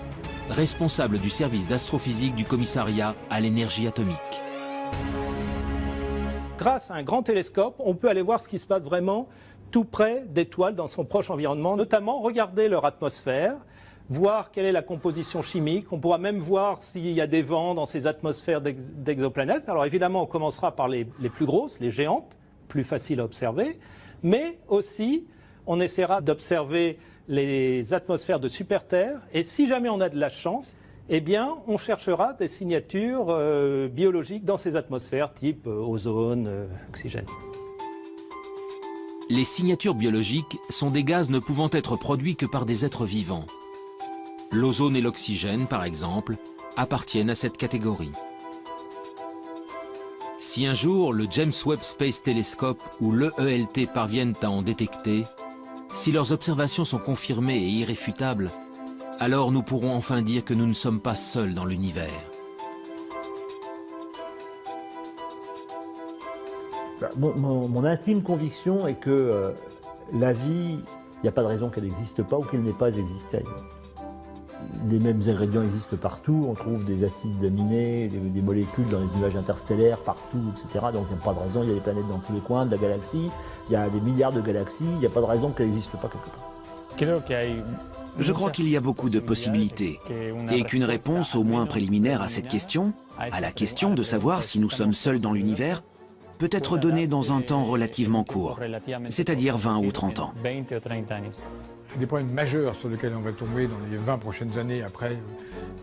responsable du service d'astrophysique du commissariat à l'énergie atomique. Grâce à un grand télescope, on peut aller voir ce qui se passe vraiment tout près d'étoiles dans son proche environnement, notamment regarder leur atmosphère, voir quelle est la composition chimique. On pourra même voir s'il y a des vents dans ces atmosphères d'exoplanètes. Alors évidemment, on commencera par les plus grosses, les géantes, plus faciles à observer, mais aussi on essaiera d'observer les atmosphères de super-Terre, et si jamais on a de la chance, eh bien, on cherchera des signatures biologiques dans ces atmosphères, type ozone, oxygène. Les signatures biologiques sont des gaz ne pouvant être produits que par des êtres vivants. L'ozone et l'oxygène, par exemple, appartiennent à cette catégorie. Si un jour le James Webb Space Telescope ou l'EELT parviennent à en détecter, si leurs observations sont confirmées et irréfutables, alors nous pourrons enfin dire que nous ne sommes pas seuls dans l'univers. Mon intime conviction est que la vie, il n'y a pas de raison qu'elle n'existe pas ou qu'elle n'ait pas existé ailleurs. Les mêmes ingrédients existent partout, on trouve des acides aminés, des molécules dans les nuages interstellaires partout, etc. Donc il n'y a pas de raison, il y a des planètes dans tous les coins de la galaxie, il y a des milliards de galaxies, il n'y a pas de raison qu'elle n'existe pas quelque part. Je crois qu'il y a beaucoup de possibilités et qu'une réponse au moins préliminaire à cette question, à la question de savoir si nous sommes seuls dans l'univers, peut être donnée dans un temps relativement court, c'est-à-dire 20 ou 30 ans. Des problèmes majeurs sur lesquels on va tomber dans les 20 prochaines années. Après,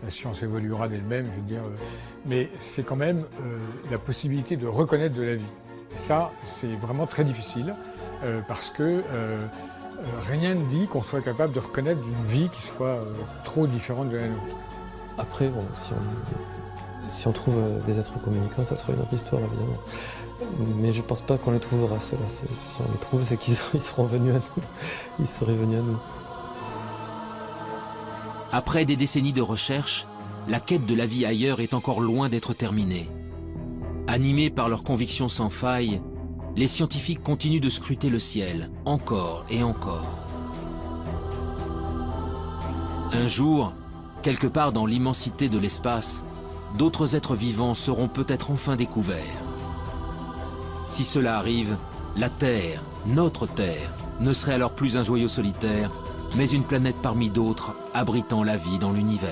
la science évoluera d'elle-même, je veux dire. Mais c'est quand même la possibilité de reconnaître de la vie. Et ça, c'est vraiment très difficile parce que rien ne dit qu'on soit capable de reconnaître une vie qui soit trop différente de la nôtre. Après, bon, si on trouve des êtres communicants, ça sera une autre histoire, évidemment. Mais je pense pas qu'on les trouvera, ceux-là. Si on les trouve, c'est qu'ils seront venus à nous. Ils seraient venus à nous. Après des décennies de recherche, la quête de la vie ailleurs est encore loin d'être terminée. Animés par leurs convictions sans faille, les scientifiques continuent de scruter le ciel, encore et encore. Un jour, quelque part dans l'immensité de l'espace, d'autres êtres vivants seront peut-être enfin découverts. Si cela arrive, la Terre, notre Terre, ne serait alors plus un joyau solitaire, mais une planète parmi d'autres abritant la vie dans l'univers.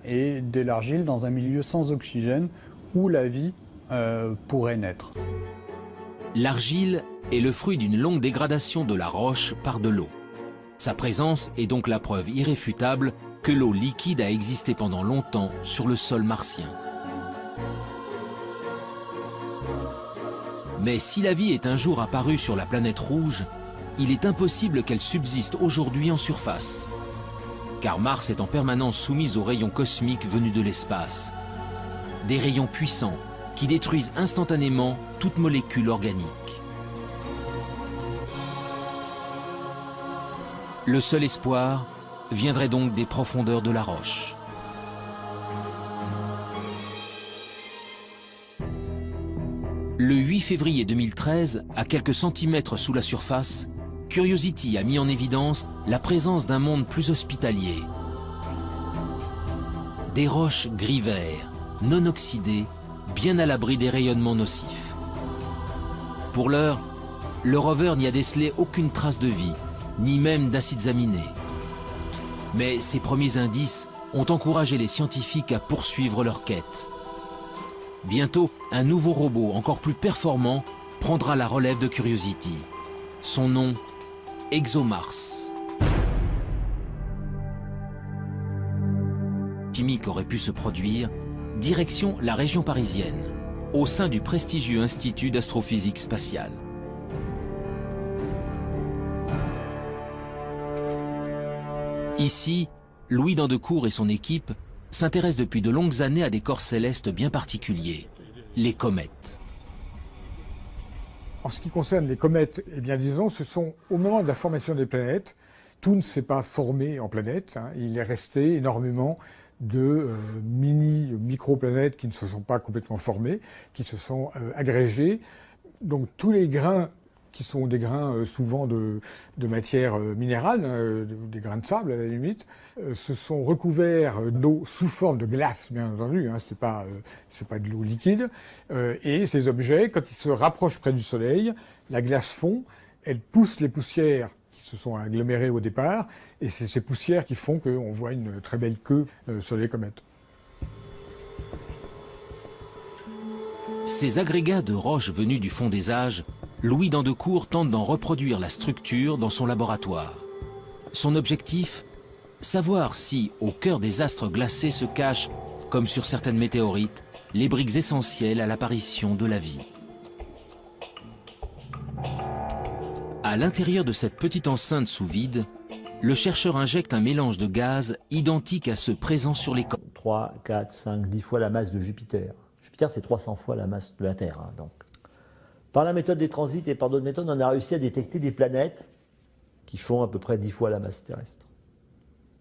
Et de l'argile dans un milieu sans oxygène où la vie pourrait naître. L'argile est le fruit d'une longue dégradation de la roche par de l'eau. Sa présence est donc la preuve irréfutable que l'eau liquide a existé pendant longtemps sur le sol martien. Mais si la vie est un jour apparue sur la planète rouge, il est impossible qu'elle subsiste aujourd'hui en surface. Car Mars est en permanence soumise aux rayons cosmiques venus de l'espace. Des rayons puissants qui détruisent instantanément toute molécule organique. Le seul espoir viendrait donc des profondeurs de la roche. Le 8 février 2013, à quelques centimètres sous la surface, Curiosity a mis en évidence la présence d'un monde plus hospitalier. Des roches gris-vert, non oxydées, bien à l'abri des rayonnements nocifs. Pour l'heure, le rover n'y a décelé aucune trace de vie, ni même d'acides aminés. Mais ces premiers indices ont encouragé les scientifiques à poursuivre leur quête. Bientôt, un nouveau robot encore plus performant prendra la relève de Curiosity. Son nom, ExoMars. Chimique aurait pu se produire, direction la région parisienne, au sein du prestigieux Institut d'astrophysique spatiale. Ici, Louis Dandecourt et son équipe s'intéressent depuis de longues années à des corps célestes bien particuliers, les comètes. En ce qui concerne les comètes, eh bien disons, ce sont au moment de la formation des planètes, tout ne s'est pas formé en planètes, hein, il est resté énormément de micro-planètes qui ne se sont pas complètement formées, qui se sont agrégées. Donc tous les grains qui sont des grains souvent de matière minérale, des grains de sable à la limite, se sont recouverts d'eau sous forme de glace, bien entendu, hein, c'est pas de l'eau liquide. Et ces objets, quand ils se rapprochent près du Soleil, la glace fond, elle pousse les poussières qui se sont agglomérées au départ, et c'est ces poussières qui font qu'on voit une très belle queue sur les comètes. Ces agrégats de roches venus du fond des âges, Louis d'Andecourt tente d'en reproduire la structure dans son laboratoire. Son objectif ? Savoir si, au cœur des astres glacés se cachent, comme sur certaines météorites, les briques essentielles à l'apparition de la vie. À l'intérieur de cette petite enceinte sous vide, le chercheur injecte un mélange de gaz identique à ceux présents sur les comètes. 3, 4, 5, 10 fois la masse de Jupiter. Jupiter, c'est 300 fois la masse de la Terre. Hein, donc. Par la méthode des transits et par d'autres méthodes, on a réussi à détecter des planètes qui font à peu près 10 fois la masse terrestre.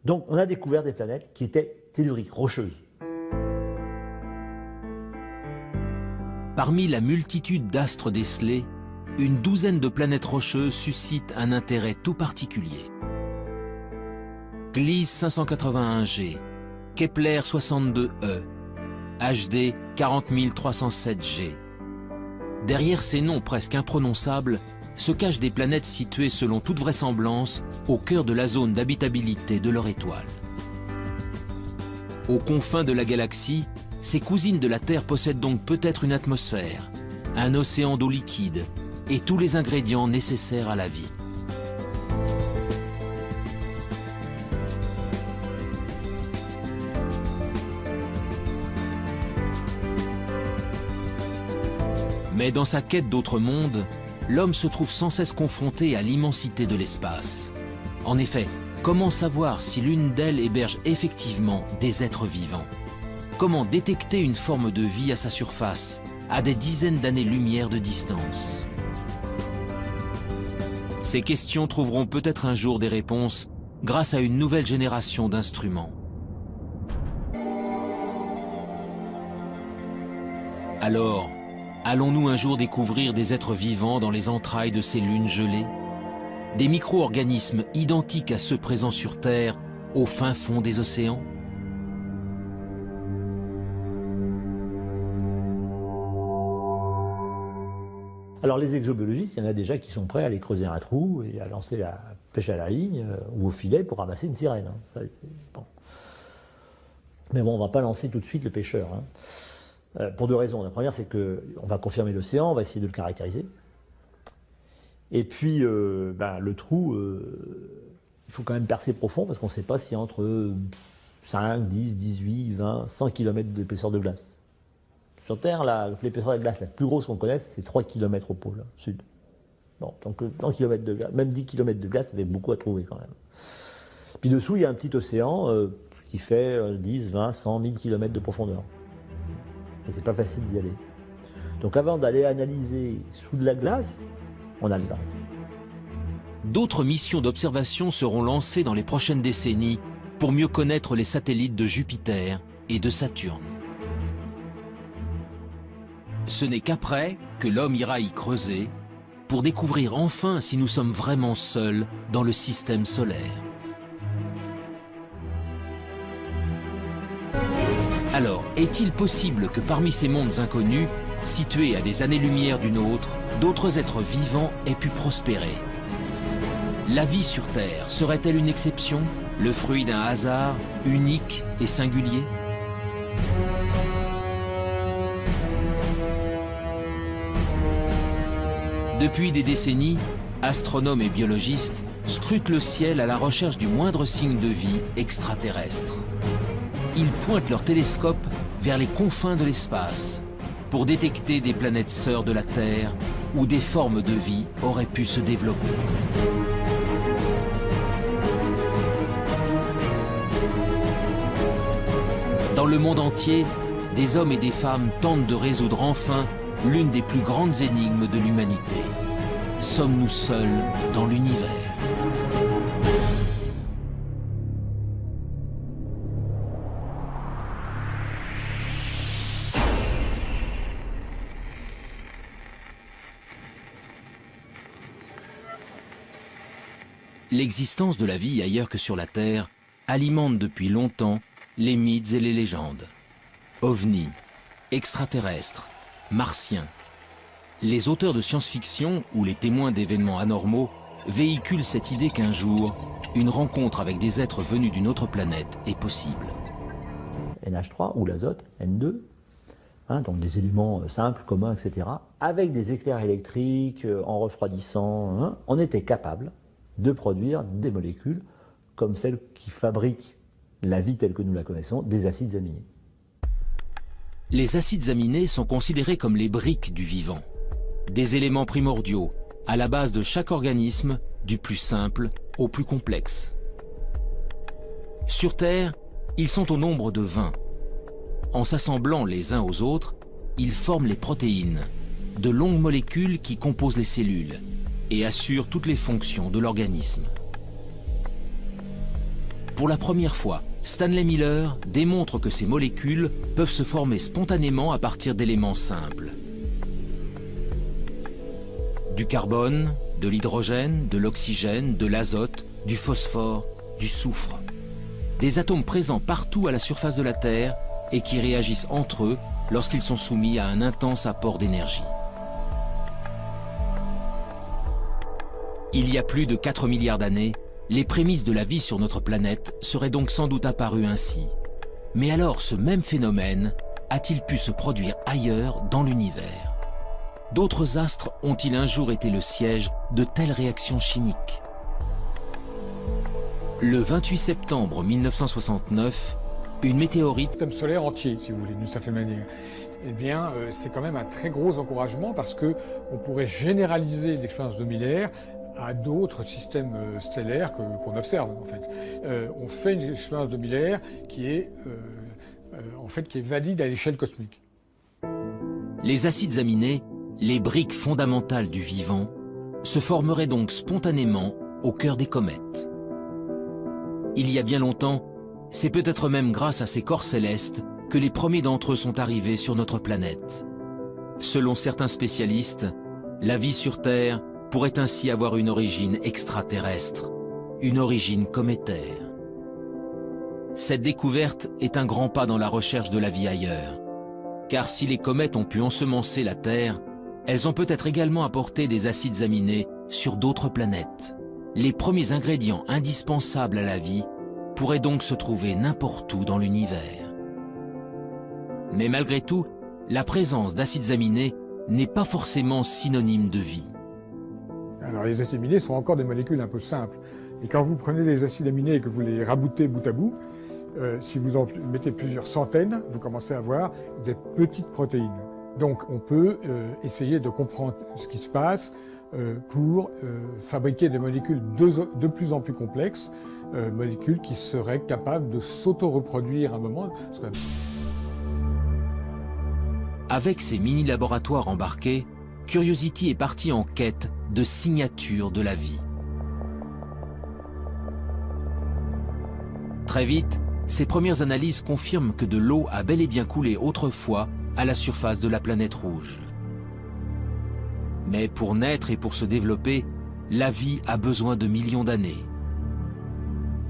Donc on a découvert des planètes qui étaient telluriques, rocheuses. Parmi la multitude d'astres décelés, une douzaine de planètes rocheuses suscitent un intérêt tout particulier. Gliese 581G, Kepler 62e, HD 40307G. Derrière ces noms presque imprononçables se cachent des planètes situées selon toute vraisemblance au cœur de la zone d'habitabilité de leur étoile. Aux confins de la galaxie, ces cousines de la Terre possèdent donc peut-être une atmosphère, un océan d'eau liquide et tous les ingrédients nécessaires à la vie. Mais dans sa quête d'autres mondes, l'homme se trouve sans cesse confronté à l'immensité de l'espace. En effet, comment savoir si l'une d'elles héberge effectivement des êtres vivants? Comment détecter une forme de vie à sa surface, à des dizaines d'années-lumière de distance? Ces questions trouveront peut-être un jour des réponses grâce à une nouvelle génération d'instruments. Alors, allons-nous un jour découvrir des êtres vivants dans les entrailles de ces lunes gelées? Des micro-organismes identiques à ceux présents sur Terre, au fin fond des océans? Alors les exobiologistes, il y en a déjà qui sont prêts à aller creuser un trou et à lancer la pêche à la ligne ou au filet pour ramasser une sirène. Hein. Ça, bon. Mais bon, on ne va pas lancer tout de suite le pêcheur. Hein. Pour deux raisons. La première, c'est qu'on va confirmer l'océan, on va essayer de le caractériser. Et puis, le trou, il faut quand même percer profond parce qu'on ne sait pas s'il y a entre 5, 10, 18, 20, 100 km d'épaisseur de glace. Sur Terre, l'épaisseur de glace la plus grosse qu'on connaisse, c'est 3 km au pôle sud. Bon, donc 100 km de glace, même 10 km de glace, ça fait beaucoup à trouver quand même. Puis dessous, il y a un petit océan qui fait 10, 20, 100, 1000 km de profondeur. Et c'est pas facile d'y aller. Donc avant d'aller analyser sous de la glace, on a le temps. D'autres missions d'observation seront lancées dans les prochaines décennies pour mieux connaître les satellites de Jupiter et de Saturne. Ce n'est qu'après que l'homme ira y creuser pour découvrir enfin si nous sommes vraiment seuls dans le système solaire. Alors, est-il possible que parmi ces mondes inconnus, situés à des années-lumière du nôtre, d'autres êtres vivants aient pu prospérer? La vie sur Terre serait-elle une exception, le fruit d'un hasard unique et singulier? Depuis des décennies, astronomes et biologistes scrutent le ciel à la recherche du moindre signe de vie extraterrestre. Ils pointent leurs télescopes vers les confins de l'espace pour détecter des planètes sœurs de la Terre où des formes de vie auraient pu se développer. Dans le monde entier, des hommes et des femmes tentent de résoudre enfin l'une des plus grandes énigmes de l'humanité. Sommes-nous seuls dans l'univers? L'existence de la vie ailleurs que sur la Terre alimente depuis longtemps les mythes et les légendes. OVNI, extraterrestres, martiens. Les auteurs de science-fiction ou les témoins d'événements anormaux véhicule cette idée qu'un jour, une rencontre avec des êtres venus d'une autre planète est possible. NH3 ou l'azote, N2, donc des éléments simples, communs, etc., avec des éclairs électriques, en refroidissant, on était capable de produire des molécules comme celles qui fabriquent la vie telle que nous la connaissons, des acides aminés. Les acides aminés sont considérés comme les briques du vivant, des éléments primordiaux à la base de chaque organisme, du plus simple au plus complexe. Sur Terre, ils sont au nombre de 20. En s'assemblant les uns aux autres, ils forment les protéines, de longues molécules qui composent les cellules et assurent toutes les fonctions de l'organisme. Pour la première fois, Stanley Miller démontre que ces molécules peuvent se former spontanément à partir d'éléments simples. Du carbone, de l'hydrogène, de l'oxygène, de l'azote, du phosphore, du soufre. Des atomes présents partout à la surface de la Terre et qui réagissent entre eux lorsqu'ils sont soumis à un intense apport d'énergie. Il y a plus de 4 milliards d'années, les prémices de la vie sur notre planète seraient donc sans doute apparues ainsi. Mais alors ce même phénomène a-t-il pu se produire ailleurs dans l'univers? D'autres astres ont-ils un jour été le siège de telles réactions chimiques? Le 28 septembre 1969, une météorite... Le système solaire entier, si vous voulez, d'une certaine manière. Eh bien, c'est quand même un très gros encouragement parce qu'on pourrait généraliser l'expérience de Miller à d'autres systèmes stellaires qu'on observe, en fait. On fait une expérience de Miller qui est valide à l'échelle cosmique. Les acides aminés, les briques fondamentales du vivant, se formeraient donc spontanément au cœur des comètes. Il y a bien longtemps, c'est peut-être même grâce à ces corps célestes que les premiers d'entre eux sont arrivés sur notre planète. Selon certains spécialistes, la vie sur Terre pourrait ainsi avoir une origine extraterrestre, une origine cométaire. Cette découverte est un grand pas dans la recherche de la vie ailleurs. Car si les comètes ont pu ensemencer la Terre, elles ont peut-être également apporté des acides aminés sur d'autres planètes. Les premiers ingrédients indispensables à la vie pourraient donc se trouver n'importe où dans l'univers. Mais malgré tout, la présence d'acides aminés n'est pas forcément synonyme de vie. Alors les acides aminés sont encore des molécules un peu simples. Et quand vous prenez les acides aminés et que vous les raboutez bout à bout, si vous en mettez plusieurs centaines, vous commencez à avoir des petites protéines. Donc on peut essayer de comprendre ce qui se passe pour fabriquer des molécules de plus en plus complexes, molécules qui seraient capables de s'auto-reproduire à un moment. Avec ces mini-laboratoires embarqués, Curiosity est parti en quête de signatures de la vie. Très vite, ces premières analyses confirment que de l'eau a bel et bien coulé autrefois à la surface de la planète rouge. Mais pour naître et pour se développer, la vie a besoin de millions d'années.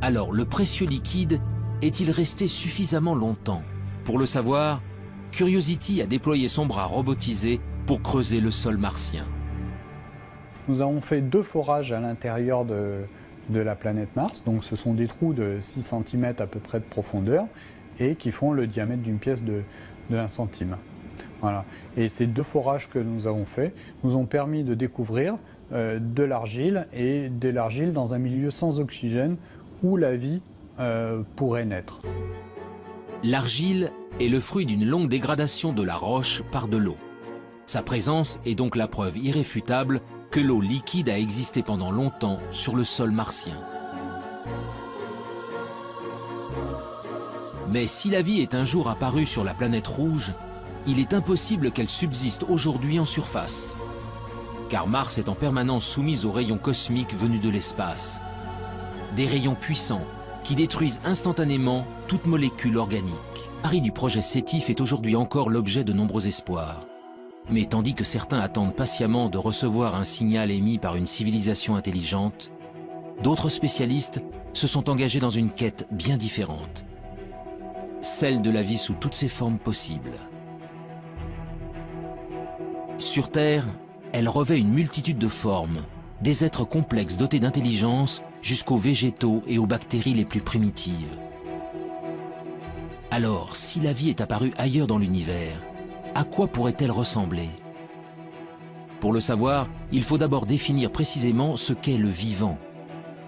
Alors le précieux liquide est-il resté suffisamment longtemps? Pour le savoir, Curiosity a déployé son bras robotisé pour creuser le sol martien. Nous avons fait 2 forages à l'intérieur de la planète Mars, donc ce sont des trous de 6 cm à peu près de profondeur et qui font le diamètre d'une pièce de 1 centime. Voilà. Et ces 2 forages que nous avons faits nous ont permis de découvrir de l'argile et de l'argile dans un milieu sans oxygène où la vie pourrait naître. L'argile est le fruit d'une longue dégradation de la roche par de l'eau. Sa présence est donc la preuve irréfutable que l'eau liquide a existé pendant longtemps sur le sol martien. Mais si la vie est un jour apparue sur la planète rouge, il est impossible qu'elle subsiste aujourd'hui en surface. Car Mars est en permanence soumise aux rayons cosmiques venus de l'espace. Des rayons puissants qui détruisent instantanément toute molécule organique. Harry du projet SETI fait aujourd'hui encore l'objet de nombreux espoirs. Mais tandis que certains attendent patiemment de recevoir un signal émis par une civilisation intelligente, d'autres spécialistes se sont engagés dans une quête bien différente. Celle de la vie sous toutes ses formes possibles. Sur Terre, elle revêt une multitude de formes, des êtres complexes dotés d'intelligence jusqu'aux végétaux et aux bactéries les plus primitives. Alors, si la vie est apparue ailleurs dans l'univers, à quoi pourrait-elle ressembler? Pour le savoir, il faut d'abord définir précisément ce qu'est le vivant,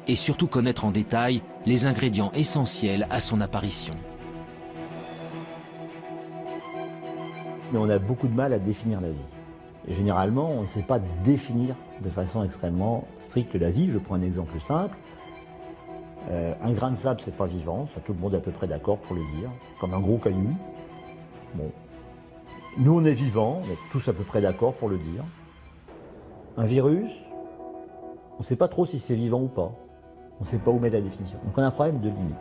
et surtout connaître en détail les ingrédients essentiels à son apparition. Mais on a beaucoup de mal à définir la vie. Et généralement, on ne sait pas définir de façon extrêmement stricte la vie. Je prends un exemple simple. Un grain de sable, c'est pas vivant, ça tout le monde est à peu près d'accord pour le dire, comme un gros caillou. Bon. Nous, on est vivants, on est tous à peu près d'accord pour le dire. Un virus, on ne sait pas trop si c'est vivant ou pas. On ne sait pas où mettre la définition. Donc on a un problème de limite.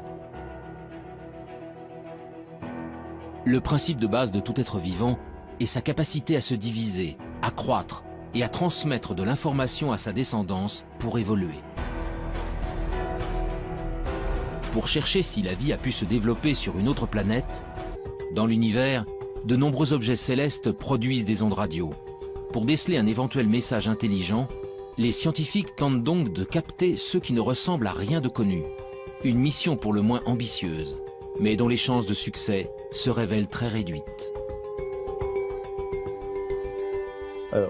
Le principe de base de tout être vivant est sa capacité à se diviser, à croître et à transmettre de l'information à sa descendance pour évoluer. Pour chercher si la vie a pu se développer sur une autre planète, dans l'univers, de nombreux objets célestes produisent des ondes radio. Pour déceler un éventuel message intelligent, les scientifiques tentent donc de capter ceux qui ne ressemblent à rien de connu. Une mission pour le moins ambitieuse, mais dont les chances de succès se révèlent très réduites.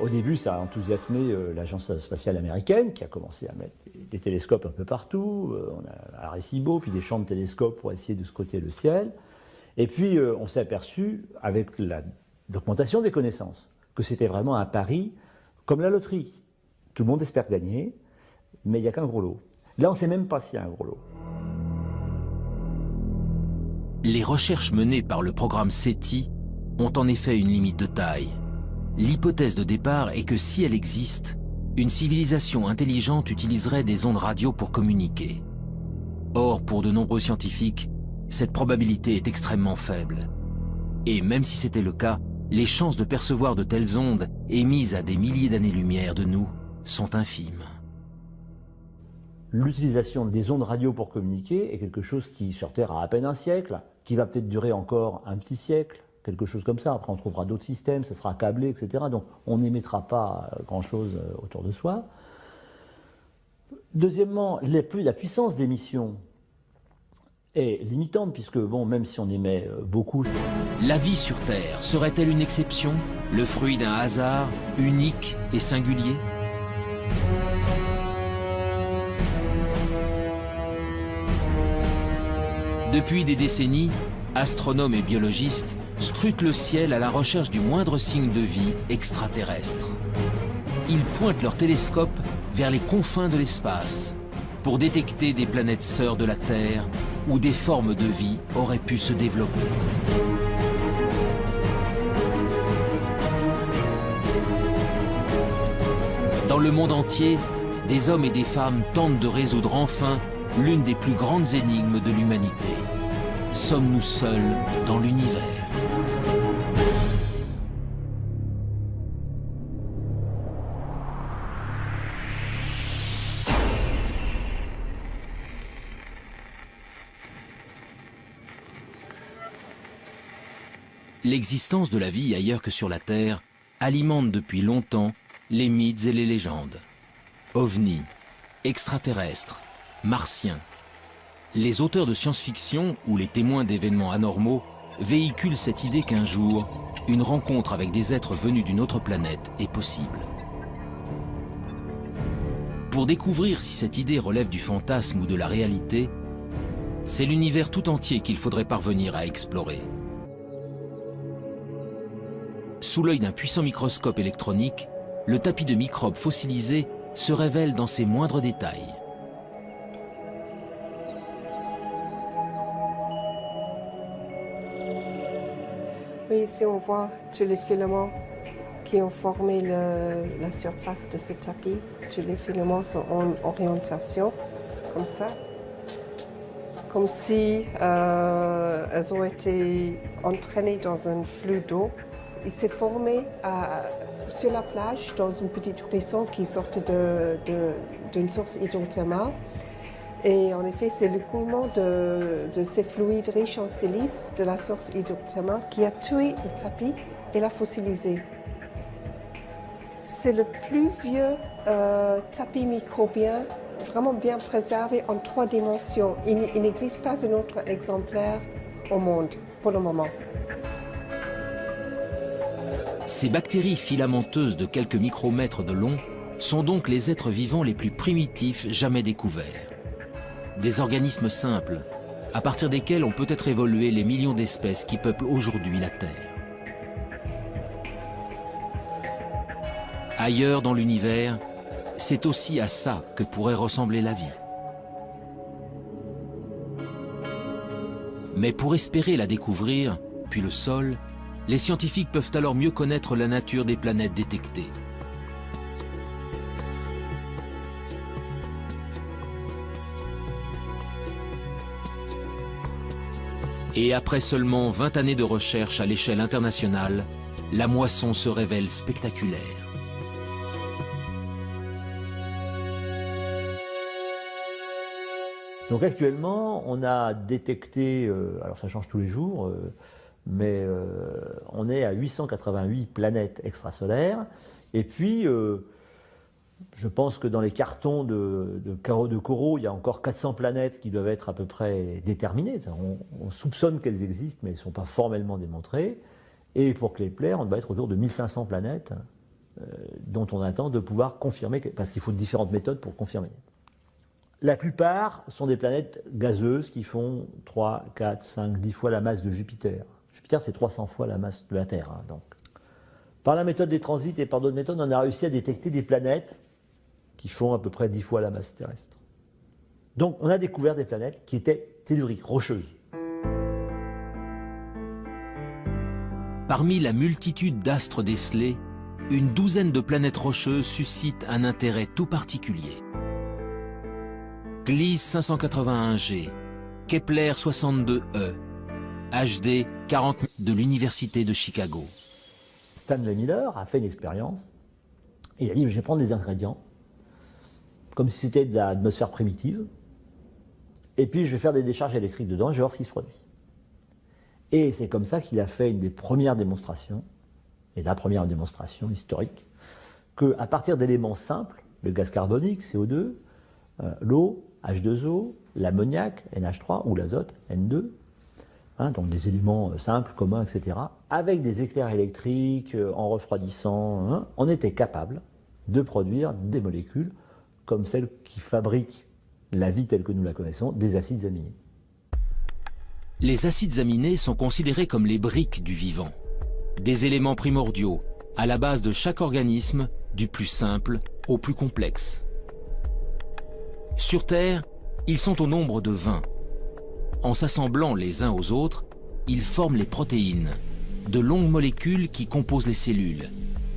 Au début, ça a enthousiasmé l'agence spatiale américaine qui a commencé à mettre des télescopes un peu partout. On a Arecibo, puis des champs de télescopes pour essayer de scruter le ciel. Et puis, on s'est aperçu, avec l'augmentation des connaissances, que c'était vraiment un pari comme la loterie. Tout le monde espère gagner, mais il n'y a qu'un gros lot. Là, on ne sait même pas s'il y a un gros lot. Les recherches menées par le programme SETI ont en effet une limite de taille. L'hypothèse de départ est que si elle existe, une civilisation intelligente utiliserait des ondes radio pour communiquer. Or, pour de nombreux scientifiques, cette probabilité est extrêmement faible. Et même si c'était le cas, les chances de percevoir de telles ondes émises à des milliers d'années-lumière de nous sont infimes. L'utilisation des ondes radio pour communiquer est quelque chose qui, sur Terre, a à peine un siècle, qui va peut-être durer encore un petit siècle, quelque chose comme ça. Après, on trouvera d'autres systèmes, ça sera câblé, etc. Donc, on n'émettra pas grand-chose autour de soi. Deuxièmement, la puissance d'émission est limitante, puisque, bon, même si on émet beaucoup... La vie sur Terre serait-elle une exception, le fruit d'un hasard unique et singulier? Depuis des décennies, astronomes et biologistes scrutent le ciel à la recherche du moindre signe de vie extraterrestre. Ils pointent leurs télescopes vers les confins de l'espace pour détecter des planètes sœurs de la Terre où des formes de vie auraient pu se développer. Dans le monde entier, des hommes et des femmes tentent de résoudre enfin l'une des plus grandes énigmes de l'humanité. Sommes-nous seuls dans l'univers ? L'existence de la vie ailleurs que sur la Terre alimente depuis longtemps les mythes et les légendes. OVNI, extraterrestres, martiens. Les auteurs de science-fiction ou les témoins d'événements anormaux véhiculent cette idée qu'un jour, une rencontre avec des êtres venus d'une autre planète est possible. Pour découvrir si cette idée relève du fantasme ou de la réalité, c'est l'univers tout entier qu'il faudrait parvenir à explorer. Sous l'œil d'un puissant microscope électronique, le tapis de microbes fossilisés se révèle dans ses moindres détails. Oui, ici on voit tous les filaments qui ont formé la surface de ce tapis. Tous les filaments sont en orientation, comme ça. Comme si elles ont été entraînées dans un flux d'eau. Il s'est formé sur la plage, dans une petite ruisseau qui sortait d'une source hydrothermale. Et en effet, c'est l'écoulement de ces fluides riches en silice de la source hydrothermale qui a tué le tapis et l'a fossilisé. C'est le plus vieux tapis microbien, vraiment bien préservé en 3 dimensions. Il n'existe pas un autre exemplaire au monde pour le moment. Ces bactéries filamenteuses de quelques micromètres de long sont donc les êtres vivants les plus primitifs jamais découverts. Des organismes simples, à partir desquels ont peut-être évolué les millions d'espèces qui peuplent aujourd'hui la Terre. Ailleurs dans l'univers, c'est aussi à ça que pourrait ressembler la vie. Mais pour espérer la découvrir, puis le sol, les scientifiques peuvent alors mieux connaître la nature des planètes détectées. Et après seulement 20 années de recherche à l'échelle internationale, la moisson se révèle spectaculaire. Donc actuellement, on a détecté, alors ça change tous les jours, mais on est à 888 planètes extrasolaires. Et puis, je pense que dans les cartons de coraux, il y a encore 400 planètes qui doivent être à peu près déterminées. On soupçonne qu'elles existent, mais elles ne sont pas formellement démontrées. Et pour Kepler, on doit être autour de 1500 planètes dont on attend de pouvoir confirmer, parce qu'il faut différentes méthodes pour confirmer. La plupart sont des planètes gazeuses qui font 3, 4, 5, 10 fois la masse de Jupiter. Jupiter, c'est 300 fois la masse de la Terre. Hein, donc. Par la méthode des transits et par d'autres méthodes, on a réussi à détecter des planètes qui font à peu près 10 fois la masse terrestre. Donc on a découvert des planètes qui étaient telluriques, rocheuses. Parmi la multitude d'astres décelés, une douzaine de planètes rocheuses suscitent un intérêt tout particulier. Gliese 581G, Kepler 62e, HD 40 de l'Université de Chicago. Stanley Miller a fait une expérience et il a dit, je vais prendre des ingrédients, comme si c'était de l'atmosphère primitive, et puis je vais faire des décharges électriques dedans et je vais voir ce qui se produit. Et c'est comme ça qu'il a fait une des premières démonstrations, et la première démonstration historique, qu'à partir d'éléments simples, le gaz carbonique, CO2, l'eau, H2O, l'ammoniac, NH3, ou l'azote, N2, hein, donc des éléments simples, communs, etc., avec des éclairs électriques, en refroidissant, hein, on était capable de produire des molécules comme celles qui fabriquent la vie telle que nous la connaissons, des acides aminés. Les acides aminés sont considérés comme les briques du vivant, des éléments primordiaux, à la base de chaque organisme, du plus simple au plus complexe. Sur Terre, ils sont au nombre de 20. En s'assemblant les uns aux autres, ils forment les protéines, de longues molécules qui composent les cellules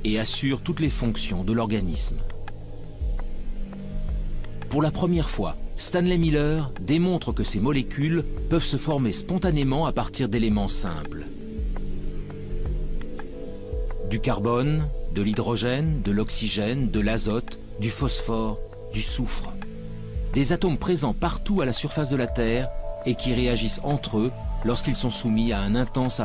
et assurent toutes les fonctions de l'organisme. Pour la première fois, Stanley Miller démontre que ces molécules peuvent se former spontanément à partir d'éléments simples. Du carbone, de l'hydrogène, de l'oxygène, de l'azote, du phosphore, du soufre. Des atomes présents partout à la surface de la Terre et qui réagissent entre eux lorsqu'ils sont soumis à un intense